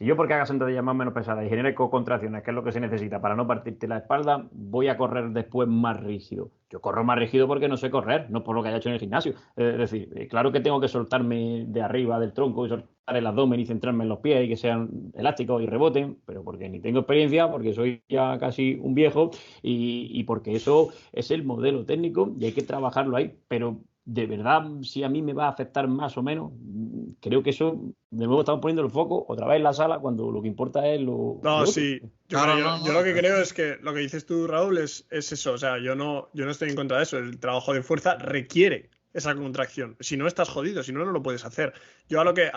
Speaker 3: yo, porque haga sentadillas más o menos pesadas y genere contracciones, que es lo que se necesita para no partirte la espalda, voy a correr después más rígido. Yo corro más rígido porque no sé correr, no por lo que haya hecho en el gimnasio. Es decir, claro que tengo que soltarme de arriba del tronco y soltar el abdomen y centrarme en los pies y que sean elásticos y reboten, pero porque ni tengo experiencia, porque soy ya casi un viejo y porque eso es el modelo técnico y hay que trabajarlo ahí. Pero de verdad, si a mí me va a afectar más o menos, creo que eso, de nuevo estamos poniendo el foco otra vez en la sala cuando lo que importa es lo
Speaker 1: No,
Speaker 3: otro.
Speaker 1: sí. Yo lo que creo es que lo que dices tú, Raúl, es eso. O sea, yo no estoy en contra de eso. El trabajo de fuerza requiere esa contracción. Si no, estás jodido, si no, no lo puedes hacer. Yo a lo que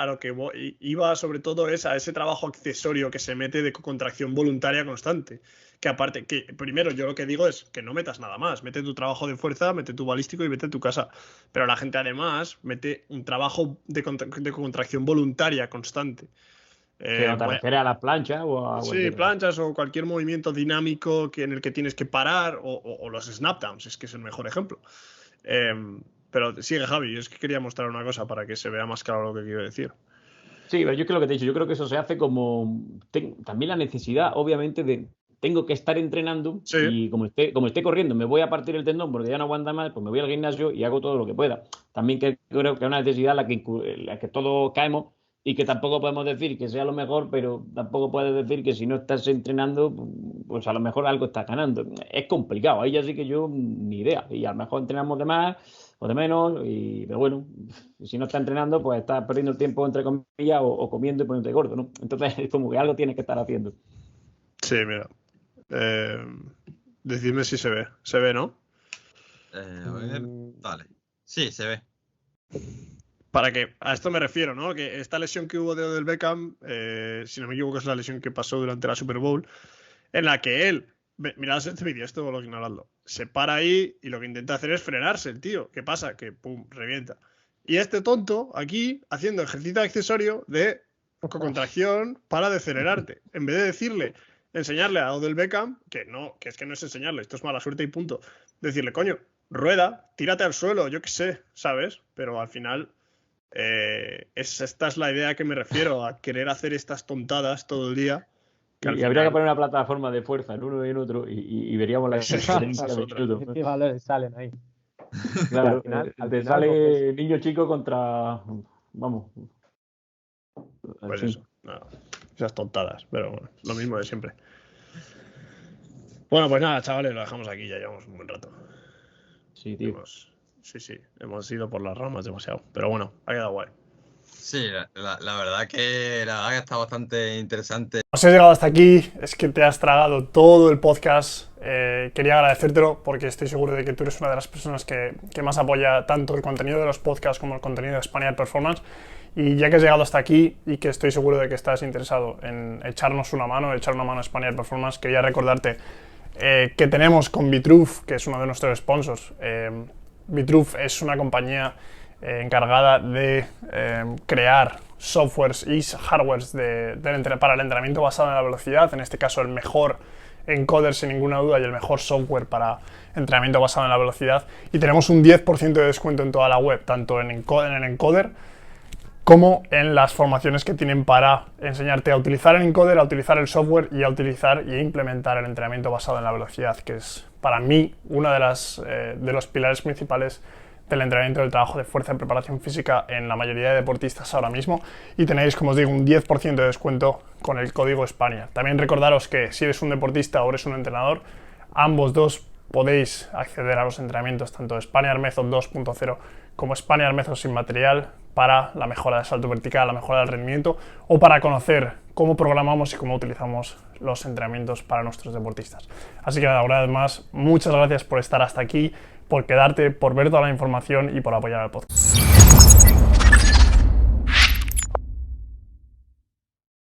Speaker 1: iba sobre todo es a ese trabajo accesorio que se mete de contracción voluntaria constante. Que aparte, que primero yo lo que digo es que no metas nada más. Mete tu trabajo de fuerza, mete tu balístico y vete a tu casa. Pero la gente además mete un trabajo de contracción voluntaria constante.
Speaker 3: Pero te refieres a las planchas o a
Speaker 1: Sí,
Speaker 3: cualquier...
Speaker 1: planchas o cualquier movimiento dinámico en el que tienes que parar, o los snapdowns, es que es el mejor ejemplo. Pero sigue, Javi, es que quería mostrar una cosa para que se vea más claro lo que quiero decir.
Speaker 3: Sí, pero yo creo que te he dicho, yo creo que eso se hace como también la necesidad, obviamente, de tengo que estar entrenando
Speaker 1: Sí.
Speaker 3: y como esté corriendo, me voy a partir el tendón porque ya no aguanta más, pues me voy al gimnasio y hago todo lo que pueda. También creo que es una necesidad en la que todos caemos y que tampoco podemos decir que sea lo mejor, pero tampoco puedes decir que si no estás entrenando, pues a lo mejor algo estás ganando. Es complicado, ahí ya sí que yo ni idea. Y a lo mejor entrenamos de más o de menos, pero bueno, si no estás entrenando, pues estás perdiendo el tiempo, entre comillas, o comiendo y poniéndote gordo, ¿no? Entonces es como que algo tienes que estar haciendo.
Speaker 1: Sí, mira. Decidme si se ve. Se ve, ¿no?
Speaker 4: A ver, vale. Sí, se ve.
Speaker 1: Para que a esto me refiero, ¿no? Que esta lesión que hubo de Odell Beckham, si no me equivoco, es la lesión que pasó durante la Super Bowl. en la que él, mirad este vídeo, esto lo ignoradlo, se para ahí y lo que intenta hacer es frenarse el tío. ¿Qué pasa? Que pum, revienta. Y este tonto aquí haciendo ejercicio accesorio de contracción para decelerarte. En vez de decirle, enseñarle a Odell Beckham, que es que no es enseñarle, esto es mala suerte y punto. Decirle, coño, rueda, tírate al suelo, yo qué sé, ¿sabes? Pero al final, esta es la idea a que me refiero, a querer hacer estas tontadas todo el día.
Speaker 3: Y habría que poner una plataforma de fuerza en uno y en otro y veríamos la diferencia de minutos.
Speaker 2: ¿Qué valores salen ahí?
Speaker 3: Claro,
Speaker 2: al
Speaker 3: te
Speaker 2: final
Speaker 3: sale niño chico contra... Vamos.
Speaker 1: Pues eso, nada, esas tontadas, pero bueno, lo mismo de siempre. Bueno, pues nada, chavales, lo dejamos aquí, ya llevamos un buen rato.
Speaker 3: Sí, tío.
Speaker 1: Hemos ido por las ramas demasiado, pero bueno, ha quedado guay.
Speaker 4: Sí, la verdad que está bastante interesante.
Speaker 1: Si has llegado hasta aquí, es que te has tragado todo el podcast. Quería agradecértelo porque estoy seguro de que tú eres una de las personas que más apoya tanto el contenido de los podcasts como el contenido de Spaniard Performance. Y ya que has llegado hasta aquí y que estoy seguro de que estás interesado en echarnos una mano, echar una mano a Spaniard Performance, quería recordarte que tenemos con Vitruve, que es uno de nuestros sponsors. Vitruve es una compañía encargada de crear softwares y hardwares para el entrenamiento basado en la velocidad, en este caso el mejor encoder sin ninguna duda y el mejor software para entrenamiento basado en la velocidad, y tenemos un 10% de descuento en toda la web, tanto en el encoder como en las formaciones que tienen para enseñarte a utilizar el encoder, a utilizar el software y a utilizar y implementar el entrenamiento basado en la velocidad, que es para mí uno de los pilares principales del entrenamiento del trabajo de fuerza y preparación física en la mayoría de deportistas ahora mismo, y tenéis, como os digo, un 10% de descuento con el código Spaniard. También recordaros que si eres un deportista o eres un entrenador, ambos dos podéis acceder a los entrenamientos tanto de Spaniard Method 2.0 como Spaniard Method sin material para la mejora del salto vertical, la mejora del rendimiento, o para conocer cómo programamos y cómo utilizamos los entrenamientos para nuestros deportistas. Así que nada, una vez más, muchas gracias por estar hasta aquí, por quedarte, por ver toda la información y por apoyar el podcast.